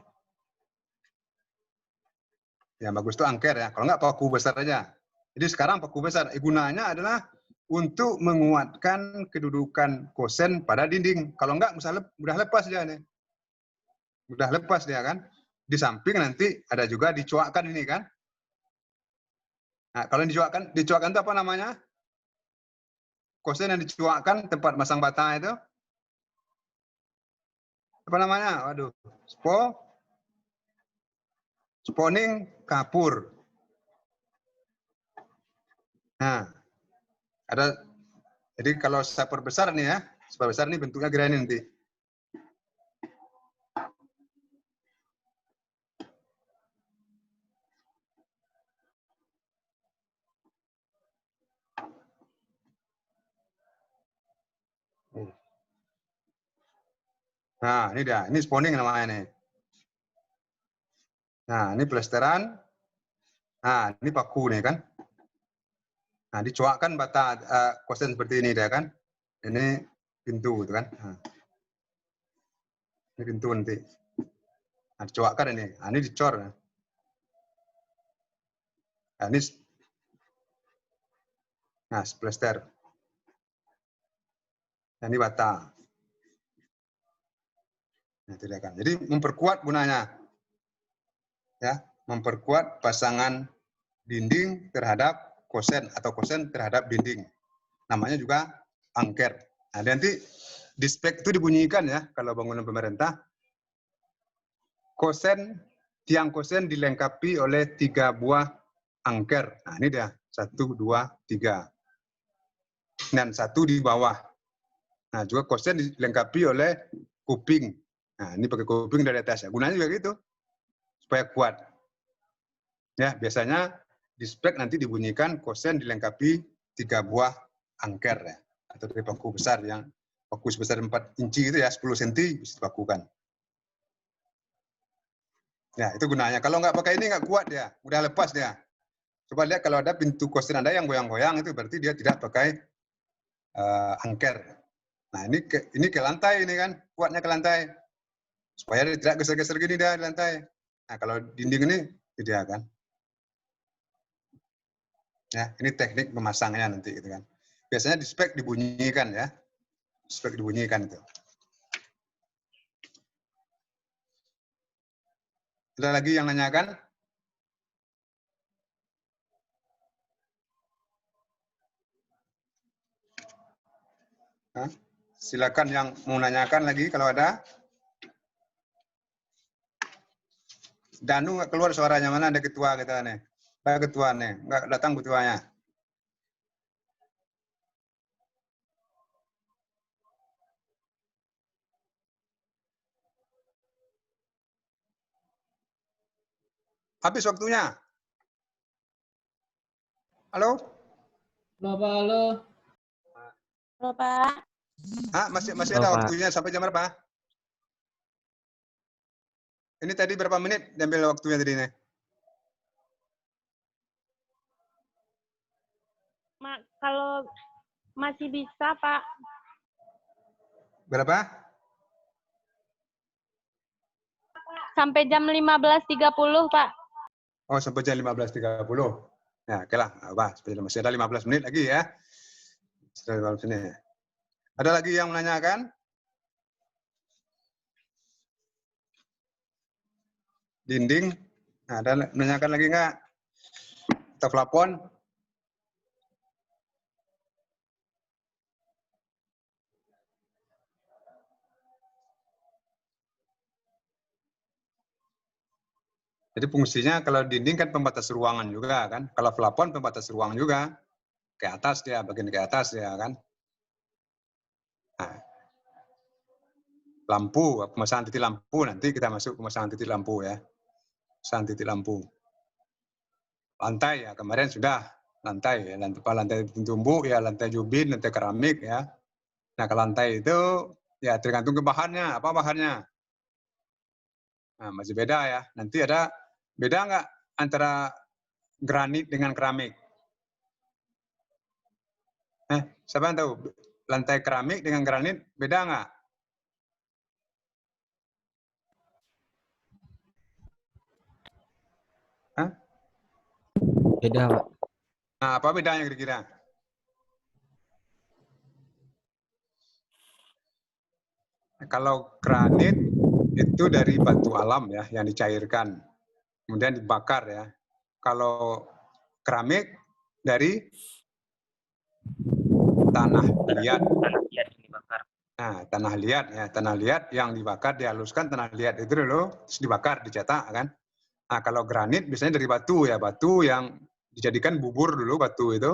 Yang bagus itu angker ya. Kalau nggak paku besar aja. Jadi sekarang paku besar gunanya adalah untuk menguatkan kedudukan kosen pada dinding. Kalau nggak mudah lepas dia nih. Mudah lepas dia kan. Di samping nanti ada juga dicuakkan ini kan. Nah, kalau yang dicuakkan itu apa namanya? Kosen yang dicuakkan tempat masang bata itu. Apa namanya? Waduh. Spawning kapur. Nah, ada. Jadi kalau saya perbesar nih ya, besar nih bentuknya kira ini nanti. Nah, ini dia. Ini spawning namanya nih. Nah, ini plesteran. Nah, ini paku nih kan. Nah, dicuakkan bata kosen seperti ini dia kan. Ini pintu gitu kan. Nah, ini pintu nanti. Nah, dicuakkan ini. Nah, ini dicor. Nah, ini plester. Nah, ini bata. Nah, itu dia kan. Jadi memperkuat gunanya. Ya, memperkuat pasangan dinding terhadap kosen atau kosen terhadap dinding. Namanya juga angker. Nah, nanti di spek itu dibunyikan ya kalau bangunan pemerintah. Tiang kosen dilengkapi oleh 3 buah angker. Nah, ini dia 1, 2, 3. Dan 1 di bawah. Nah, juga kosen dilengkapi oleh kuping. Nah, ini pakai kuping dari atas ya. Gunanya juga gitu. Supaya kuat. Ya, biasanya di spek nanti dibunyikan kosen dilengkapi 3 buah angker ya. Atau dari paku besar yang paku sebesar 4 inci itu ya, 10 cm bisa dipakukan. Ya, itu gunanya. Kalau nggak pakai ini nggak kuat dia, udah lepas dia. Coba lihat kalau ada pintu kosen Anda yang goyang-goyang itu berarti dia tidak pakai angker. Nah, ini ke lantai ini kan, kuatnya ke lantai. Supaya dia tidak geser-geser gini dia di lantai. Nah, kalau dinding ini tidak kan. Ya, ini teknik memasangnya nanti gitu kan. Biasanya di spek dibunyikan ya. Spek dibunyikan itu. Ada lagi yang nanyakan? Nah, silakan yang mau nanyakan lagi kalau ada. Danu nggak keluar suaranya, mana ada ketua kita nih. Ada ketua nih, nggak datang ketuanya. Habis waktunya. Halo? Bapak, halo. Halo, Pak. Masih ada waktunya sampai jam berapa? Ini tadi berapa menit diambil waktunya tadi nih? Kalau masih bisa, Pak. Berapa? Sampai jam 15.30, Pak. Oh, sampai jam 15.30. Ya, oke lah. Masih ada 15 menit lagi ya. Sudah 15 menit. Ada lagi yang menanyakan? Dinding? Nah, ada menanyakan lagi nggak? Atau plafon? Jadi fungsinya kalau dinding kan pembatas ruangan juga kan. Kalau plafon pembatas ruang juga. Ke atas dia, bagian ke atas ya kan. Nah, lampu, pemasangan titik lampu, nanti kita masuk pemasangan titik lampu ya. Pemasangan titik lampu. Lantai ya, kemarin sudah lantai ya, lantai tumbuk ya, lantai jubin, lantai keramik ya. Nah, ke lantai itu ya tergantung ke bahannya, apa bahannya. Nah, masih beda ya. Nanti ada beda nggak antara granit dengan keramik? Siapa yang tahu? Lantai keramik dengan granit beda nggak? Hah? Beda, Pak. Nah, apa bedanya kira-kira? Kalau granit itu dari batu alam ya, yang dicairkan, kemudian dibakar ya. Kalau keramik dari tanah liat. Tanah liat yang dibakar. Nah, tanah liat ya, tanah liat yang dibakar, dihaluskan tanah liat itu dulu, terus dibakar, dicetak kan. Nah, kalau granit biasanya dari batu ya, batu yang dijadikan bubur dulu batu itu,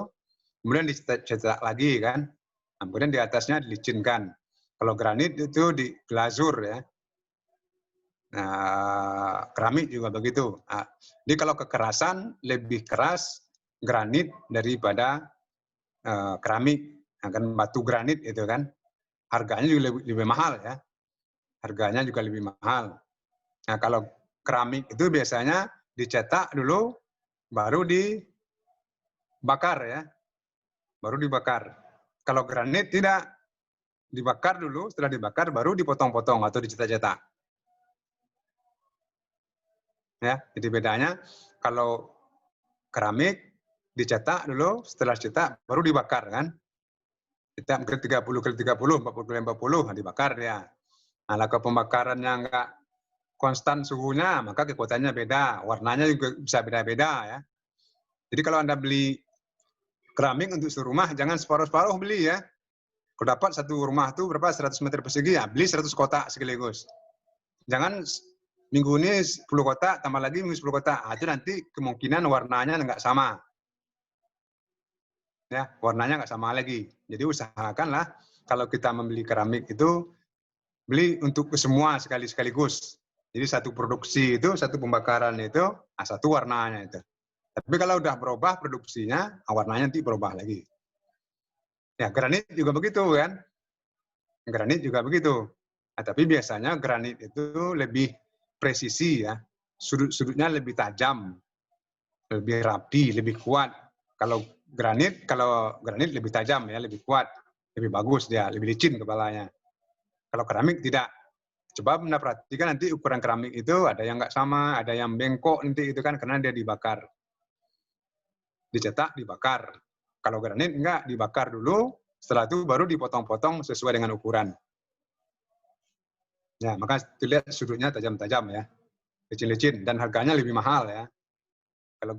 kemudian dicetak lagi kan. Nah, kemudian di atasnya dilicinkan. Kalau granit itu di glazur ya. Nah, keramik juga begitu. Nah, jadi kalau kekerasan lebih keras granit daripada keramik. Nah, kan batu granit itu kan harganya juga lebih mahal ya. Harganya juga lebih mahal. Nah, kalau keramik itu biasanya dicetak dulu baru dibakar ya. Baru dibakar. Kalau granit tidak, dibakar dulu, setelah dibakar baru dipotong-potong atau dicetak-cetak. Ya, jadi bedanya kalau keramik dicetak dulu, setelah cetak baru dibakar kan. Cetak mungkin 30 kali 30, 40 kali 40, nah dibakar ya. Nah, kalau pembakarannya enggak konstan suhunya, maka kekuatannya beda, warnanya juga bisa beda-beda ya. Jadi kalau Anda beli keramik untuk serumah, jangan separuh-separuh beli ya. Kalau dapat satu rumah itu berapa 100 meter persegi, ya beli 100 kotak sekaligus. Jangan minggu ini 10 kotak, tambah lagi minggu 10 kotak. Nah, itu nanti kemungkinan warnanya nggak sama. Ya, warnanya nggak sama lagi. Jadi usahakanlah kalau kita membeli keramik itu, beli untuk semua sekaligus. Jadi satu produksi itu, satu pembakaran itu, satu warnanya itu. Tapi kalau udah berubah produksinya, warnanya nanti berubah lagi. Ya, granit juga begitu kan. Granit juga begitu. Nah, tapi biasanya granit itu lebih presisi ya. Sudut-sudutnya lebih tajam, lebih rapi, lebih kuat. Kalau granit lebih tajam ya, lebih kuat, lebih bagus dia, lebih licin kepalanya. Kalau keramik tidak. Coba Anda perhatikan nanti ukuran keramik itu ada yang nggak sama, ada yang bengkok nanti itu kan karena dia dibakar. Dicetak, dibakar. Kalau granit enggak, dibakar dulu, setelah itu baru dipotong-potong sesuai dengan ukuran. Ya, maka dilihat sudutnya tajam-tajam ya, licin-licin, dan harganya lebih mahal ya. Kalau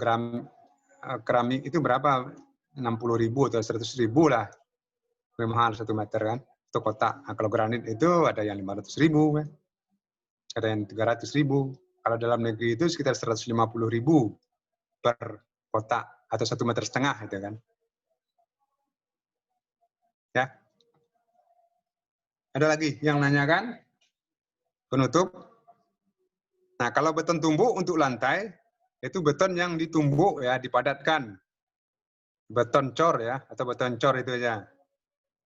keramik itu berapa? 60.000 atau 100.000 lah. Lebih mahal 1 meter kan, 1 kotak. Nah, kalau granit itu ada yang 500.000 kan, ada yang 300.000. Kalau dalam negeri itu sekitar 150.000 per kotak atau 1,5 meter itu kan. Ya. Ada lagi yang nanyakan? Penutup. Nah, kalau beton tumbuk untuk lantai, itu beton yang ditumbuk ya, dipadatkan. Beton cor ya, atau beton cor itu aja.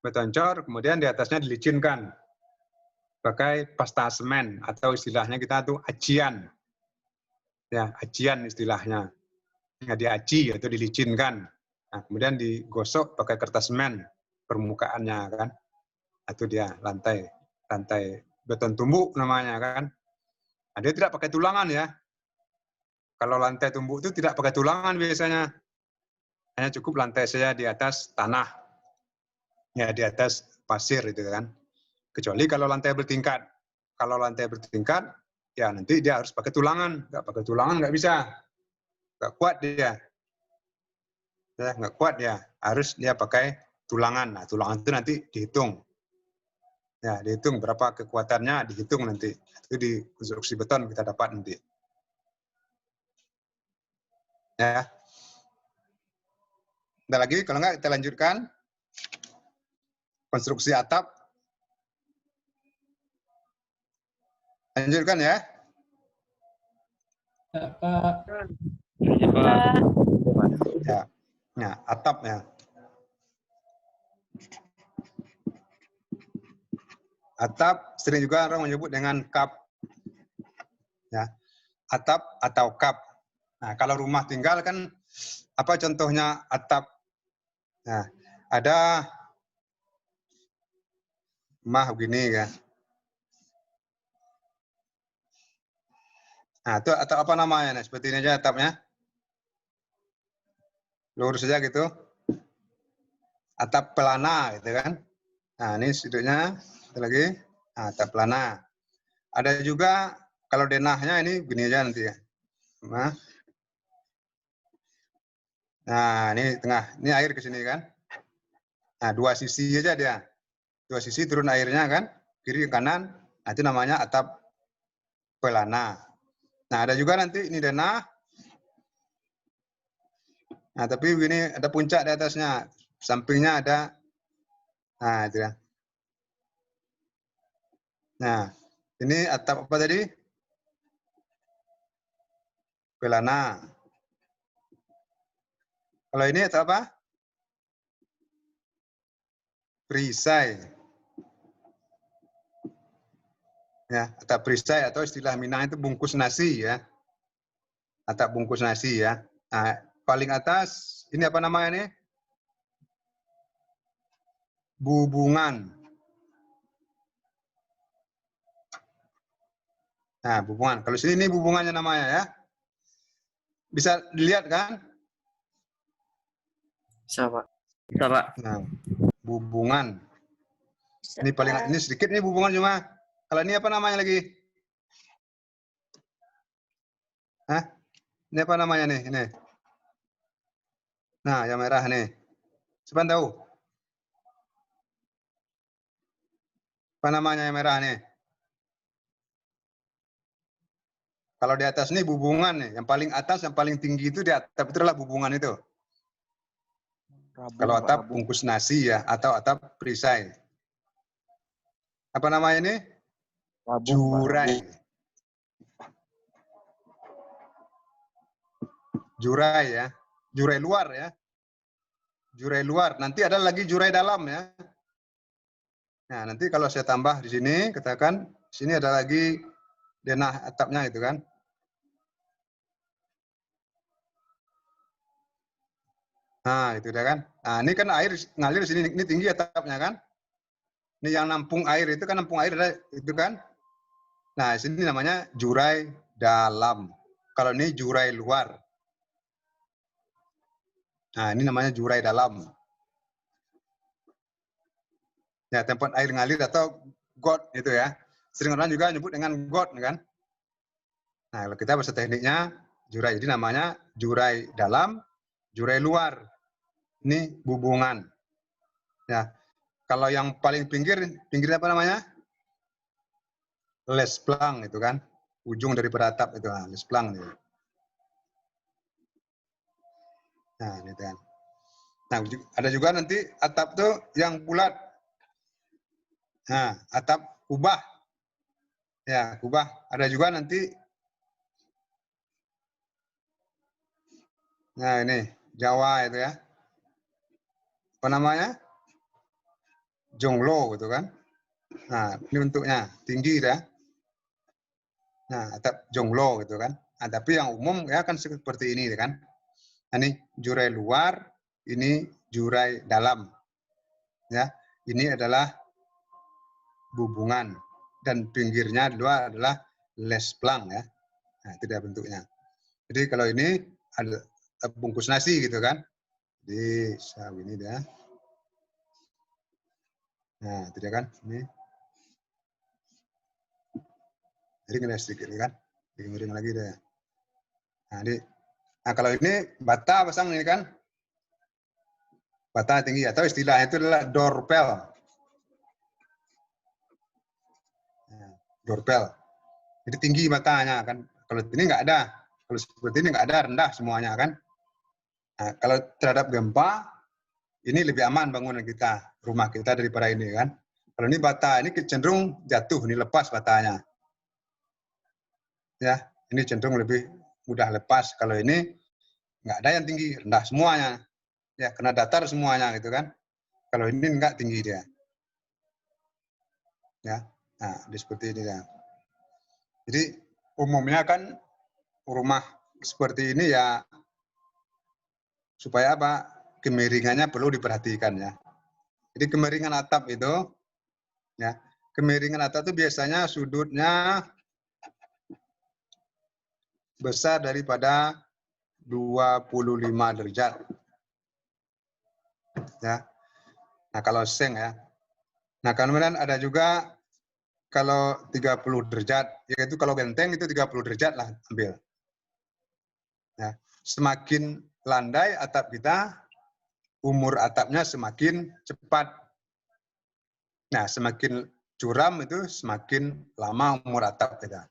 Beton cor, kemudian di atasnya dilicinkan. Pakai pasta semen, atau istilahnya kita tuh acian. Ya, acian istilahnya. Ya, diaci atau dilicinkan. Nah, kemudian digosok pakai kertas semen permukaannya kan. Itu dia lantai beton tumbuk namanya kan. Nah, dia tidak pakai tulangan ya. Kalau lantai tumbuk itu tidak pakai tulangan biasanya. Hanya cukup lantai saja di atas tanah. Ya, di atas pasir itu kan. Kecuali kalau lantai bertingkat. Kalau lantai bertingkat, ya nanti dia harus pakai tulangan. Nggak pakai tulangan nggak bisa. Nggak kuat dia. Ya, nggak kuat ya. Harus dia pakai tulangan. Nah, tulangan itu nanti dihitung. Ya, dihitung berapa kekuatannya, dihitung nanti. Itu di konstruksi beton kita dapat nanti. Ya. Bentar lagi, kalau nggak kita lanjutkan. Konstruksi atap. Lanjutkan ya. Ya, Pak. Lanjut, Pak. Ya. Nah, atap ya. Atap sering juga orang menyebut dengan kap. Ya. Atap atau kap. Nah, kalau rumah tinggal kan apa contohnya atap? Nah, ada rumah begini kan. Nah, itu atap apa namanya? Nah, seperti ini aja atapnya. Lurus saja gitu. Atap pelana gitu kan. Nah, ini sudutnya. Satu lagi. Nah, atap pelana. Ada juga kalau denahnya ini begini aja nanti ya. Nah, ini tengah. Ini air ke sini kan. Nah, dua sisi aja dia. Dua sisi turun airnya kan. Kiri ke kanan. Nah, itu namanya atap pelana. Nah, ada juga nanti ini denah. Nah, tapi begini ada puncak di atasnya. Sampingnya ada. Nah, itu ya. Nah, ini atap apa tadi? Pelana. Kalau ini atap apa? Perisai. Ya, atap perisai atau istilah Minang itu bungkus nasi ya. Atap bungkus nasi ya. Nah, paling atas ini apa namanya nih? Bubungan. Nah, bubungan. Kalau sini ini bubungannya namanya ya. Bisa dilihat kan? Bisa, Pak. Bisa, Pak. Nah, bubungan. Ini paling ini sedikit nih bubungan cuma. Kalau ini apa namanya lagi? Hah? Ini apa namanya nih? Ini. Nah, yang merah nih. Siapa tahu? Apa namanya yang merah nih? Kalau di atas nih bubungan nih. Yang paling atas, yang paling tinggi itu di atap itu adalah bubungan itu. Rabung, Kalau Pak, atap rabung. bungkus nasi ya, atau atap perisai. Apa namanya ini? Rabung, Pak, Jurai. rabung. Jurai ya. Jurai luar ya. Jurai luar. Nanti ada lagi jurai dalam ya. Nah, nanti kalau saya tambah di sini, katakan sini ada lagi denah atapnya itu kan. Nah, itu udah kan. Nah, ini kan air ngalir sini, ini tinggi atapnya kan. Ini yang nampung air itu kan nampung air itu kan. Nah, sini namanya jurai dalam. Kalau ini jurai luar. Nah, ini namanya jurai dalam. Ya, tempat air ngalir atau got itu ya. Sering orang juga nyebut dengan got kan. Nah, kalau kita bahasa tekniknya jurai. Jadi namanya jurai dalam, jurai luar. Ini bubungan. Ya. Kalau yang paling pinggirnya apa namanya? Lesplang itu kan. Ujung dari peratap itu, lesplang itu. Nah, ini kan. Nah, ada juga nanti atap tuh yang bulat. Nah, atap kubah. Ya, kubah. Ada juga nanti. Nah, ini Jawa itu ya. Apa namanya? Jonglo gitu kan. Nah, ini bentuknya tinggi ya. Nah, atap jonglo gitu kan. Nah, tapi yang umum ya kan seperti ini kan. Nah, ini jurai luar, ini jurai dalam. Ya, ini adalah bubungan dan pinggirnya dua adalah lesplang ya. Nah, itu dia bentuknya. Jadi kalau ini ada bungkus nasi gitu kan. Jadi ini dia. Nah, itu dia kan. Ini. Ring sedikit kan. Ring lagi deh. Nah, kalau ini bata pasang ini kan. Bata tinggi atau istilahnya itu adalah dorpel. Nah, dorpel. Jadi tinggi batanya kan. Kalau ini nggak ada. Kalau seperti ini nggak ada, rendah semuanya kan. Nah, kalau terhadap gempa, ini lebih aman bangunan kita, rumah kita daripada ini kan. Kalau ini bata, ini cenderung jatuh, ini lepas batanya. Ya, ini cenderung lebih mudah lepas. Kalau ini nggak ada yang tinggi, rendah semuanya. Ya, kena datar semuanya gitu kan. Kalau ini nggak tinggi dia. Ya, nah, seperti ini ya. Jadi umumnya kan rumah seperti ini ya supaya apa? Kemiringannya perlu diperhatikan ya. Jadi kemiringan atap itu, ya, kemiringan atap itu biasanya sudutnya besar daripada 25 derajat. Ya. Nah, kalau seng ya. Nah, kemudian ada juga kalau 30 derajat, yaitu kalau genteng itu 30 derajat lah ambil. Ya. Semakin landai atap kita, umur atapnya semakin cepat. Nah, semakin curam itu semakin lama umur atap kita.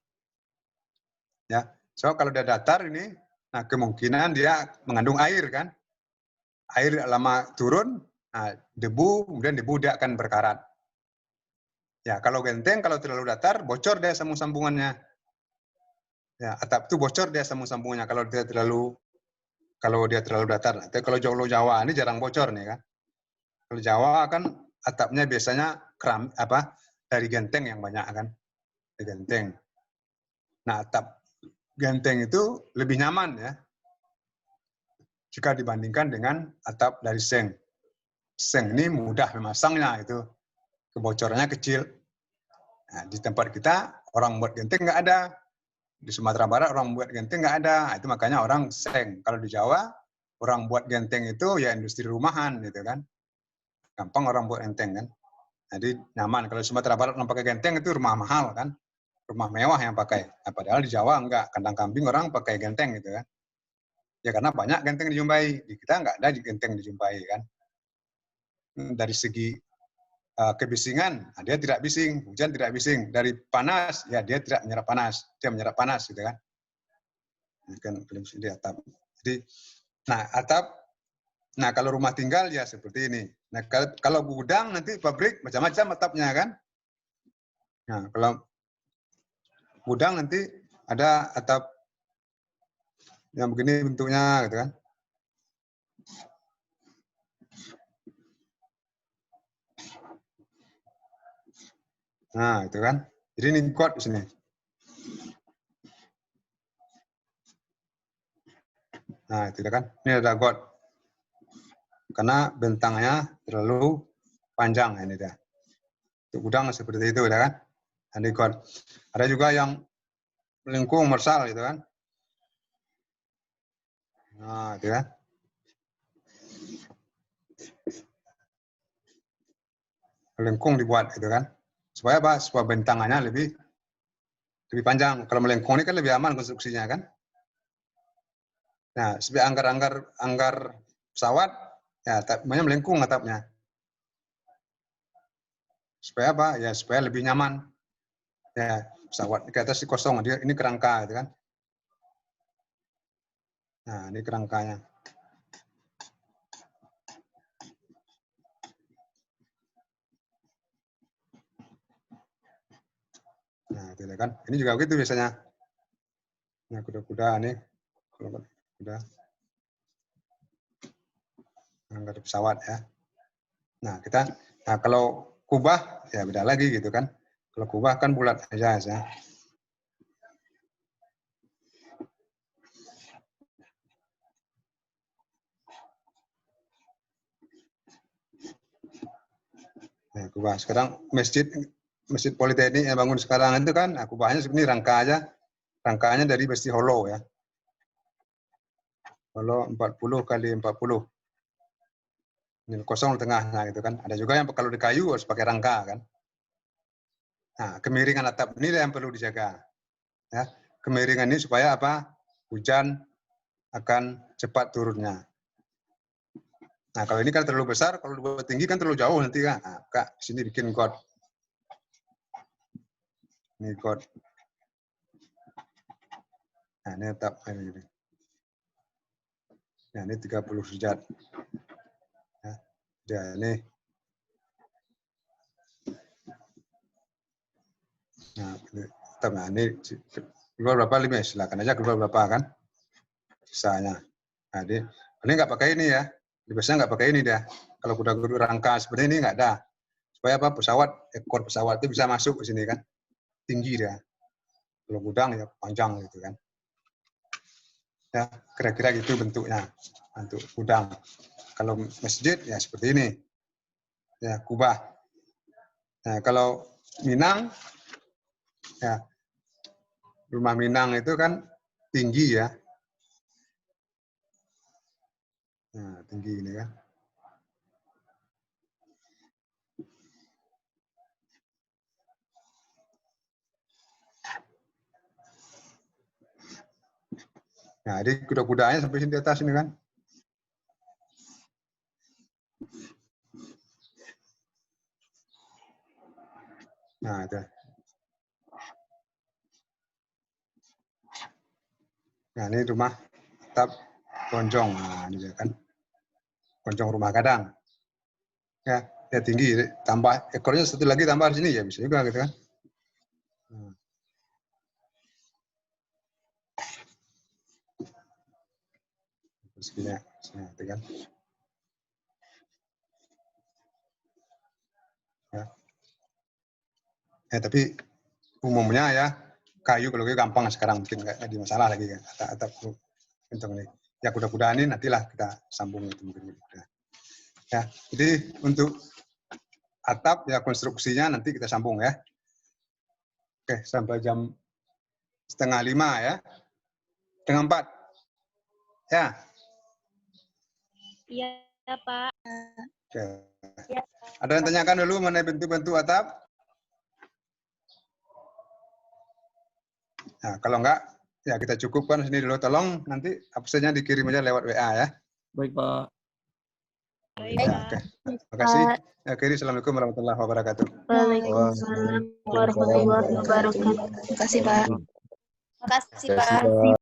Ya, so kalau dia datar ini, nah kemungkinan dia mengandung air kan, air lama turun, nah debu, kemudian debu dia akan berkarat. Ya, kalau genteng kalau terlalu datar bocor dia sambung-sambungannya. Ya, atap itu bocor dia sambung-sambungannya kalau dia terlalu datar. Tapi kalau Jawa ini jarang bocor nih kan. Kalau Jawa kan atapnya biasanya dari genteng yang banyak kan, dari genteng. Nah, atap genteng itu lebih nyaman ya jika dibandingkan dengan atap dari seng. Seng ini mudah memasangnya, itu kebocorannya kecil. Nah, di tempat kita orang buat genteng nggak ada. Di Sumatera Barat orang buat genteng nggak ada. Itu makanya orang seng. Kalau di Jawa orang buat genteng itu ya industri rumahan gitu kan. Gampang orang buat genteng kan. Jadi nyaman. Kalau di Sumatera Barat orang pakai genteng itu rumah mahal kan. Rumah mewah yang pakai. Nah, padahal di Jawa enggak. Kandang kambing orang pakai genteng gitu kan. Ya karena banyak genteng dijumpai. Di kita nggak ada genteng dijumpai kan. Dari segi kebisingan, dia tidak bising. Hujan tidak bising. Dari panas, ya dia tidak menyerap panas. Dia menyerap panas gitu kan. Ini kan di atap. Jadi, nah atap, nah kalau rumah tinggal ya seperti ini. Nah kalau gudang nanti pabrik macam-macam atapnya kan. Nah kalau gudang nanti ada atap yang begini bentuknya gitu kan. Nah, itu kan. Jadi ini got di sini. Nah, itu kan. Ini ada got. Karena bentangnya terlalu panjang ini dia. Untuk gudang seperti itu ya kan. Ini got. Ada juga yang melengkung mersal gitu kan. Nah, itu kan. Melengkung dibuat gitu kan. Supaya apa? Supaya bentangannya lebih panjang. Kalau melengkung ini kan lebih aman konstruksinya kan. Nah, supaya anggar pesawat, ya atapnya melengkung atapnya. Supaya apa? Ya supaya lebih nyaman. Ya, pesawat ke atas kosong, dia ini kerangka gitu kan. Nah, ini kerangkanya. Nah, itu kan. Ini juga begitu biasanya. Nah, kuda-kuda nih. Kuda. Anggar pesawat ya. Nah, kalau kubah ya beda lagi gitu kan. Kalau kubah kan bulat aja ya. Nah, kubah sekarang masjid Politeknik yang bangun sekarang itu kan, nah, kubahnya sebenarnya rangka aja. Rangkanya dari besi hollow ya. Hollow 40 kali 40. Ini kosong di tengahnya gitu kan. Ada juga yang kalau di kayu harus pakai rangka kan. Nah, kemiringan atap ini yang perlu dijaga. Ya, kemiringan ini supaya apa? Hujan akan cepat turunnya. Nah, kalau ini kan terlalu besar, kalau dibuat tinggi kan terlalu jauh nanti kan. Nah, Kak, sini bikin got. Ini got. Nah, ini atap ini. Ya, ini 30 derajat. Ya, ini. Nah, ini keluar berapa 5 ya? Silakan aja keluar berapa kan? Sisanya. Nah, ini nggak pakai ini ya. Biasanya nggak pakai ini dia. Kalau kuda-kuda rangka seperti ini nggak ada. Supaya apa? Ekor pesawat itu bisa masuk ke sini kan. Tinggi dia. Kalau gudang ya panjang gitu kan. Ya, kira-kira gitu bentuknya untuk gudang. Kalau masjid ya seperti ini. Ya, kubah. Nah, kalau Minang ya, rumah Minang itu kan tinggi ya. Nah, tinggi ini kan. Nah, jadi kuda-kudanya sampai sini di atas ini kan. Nah, itu. Nah, ini rumah atap konjong. Nah, ini dia kan. Konjong rumah gadang. Ya, tinggi. Tambah ekornya satu lagi tambah di sini ya bisa juga gitu kan. Nah. Segini, itu kan. Ya, tapi umumnya ya kayu kalau gampang sekarang mungkin nggak ada masalah lagi kan. Atap untuk ini. Ya kuda-kudaan ini nantilah kita sambung itu mungkin. Ya, jadi untuk atap ya konstruksinya nanti kita sambung ya. Oke, sampai jam 4:30 ya. 4:30. Ya. Iya, Pak. Oke. Ada yang tanyakan dulu mengenai bentuk-bentuk atap? Nah, kalau enggak, ya kita cukupkan sini dulu. Tolong nanti absennya dikirim aja lewat WA ya. Baik, Pak. Ya, oke. Terima kasih. Akhiri, Assalamualaikum warahmatullahi wabarakatuh. Waalaikumsalam warahmatullahi wabarakatuh. Terima kasih, Pak. Terima kasih, Pak.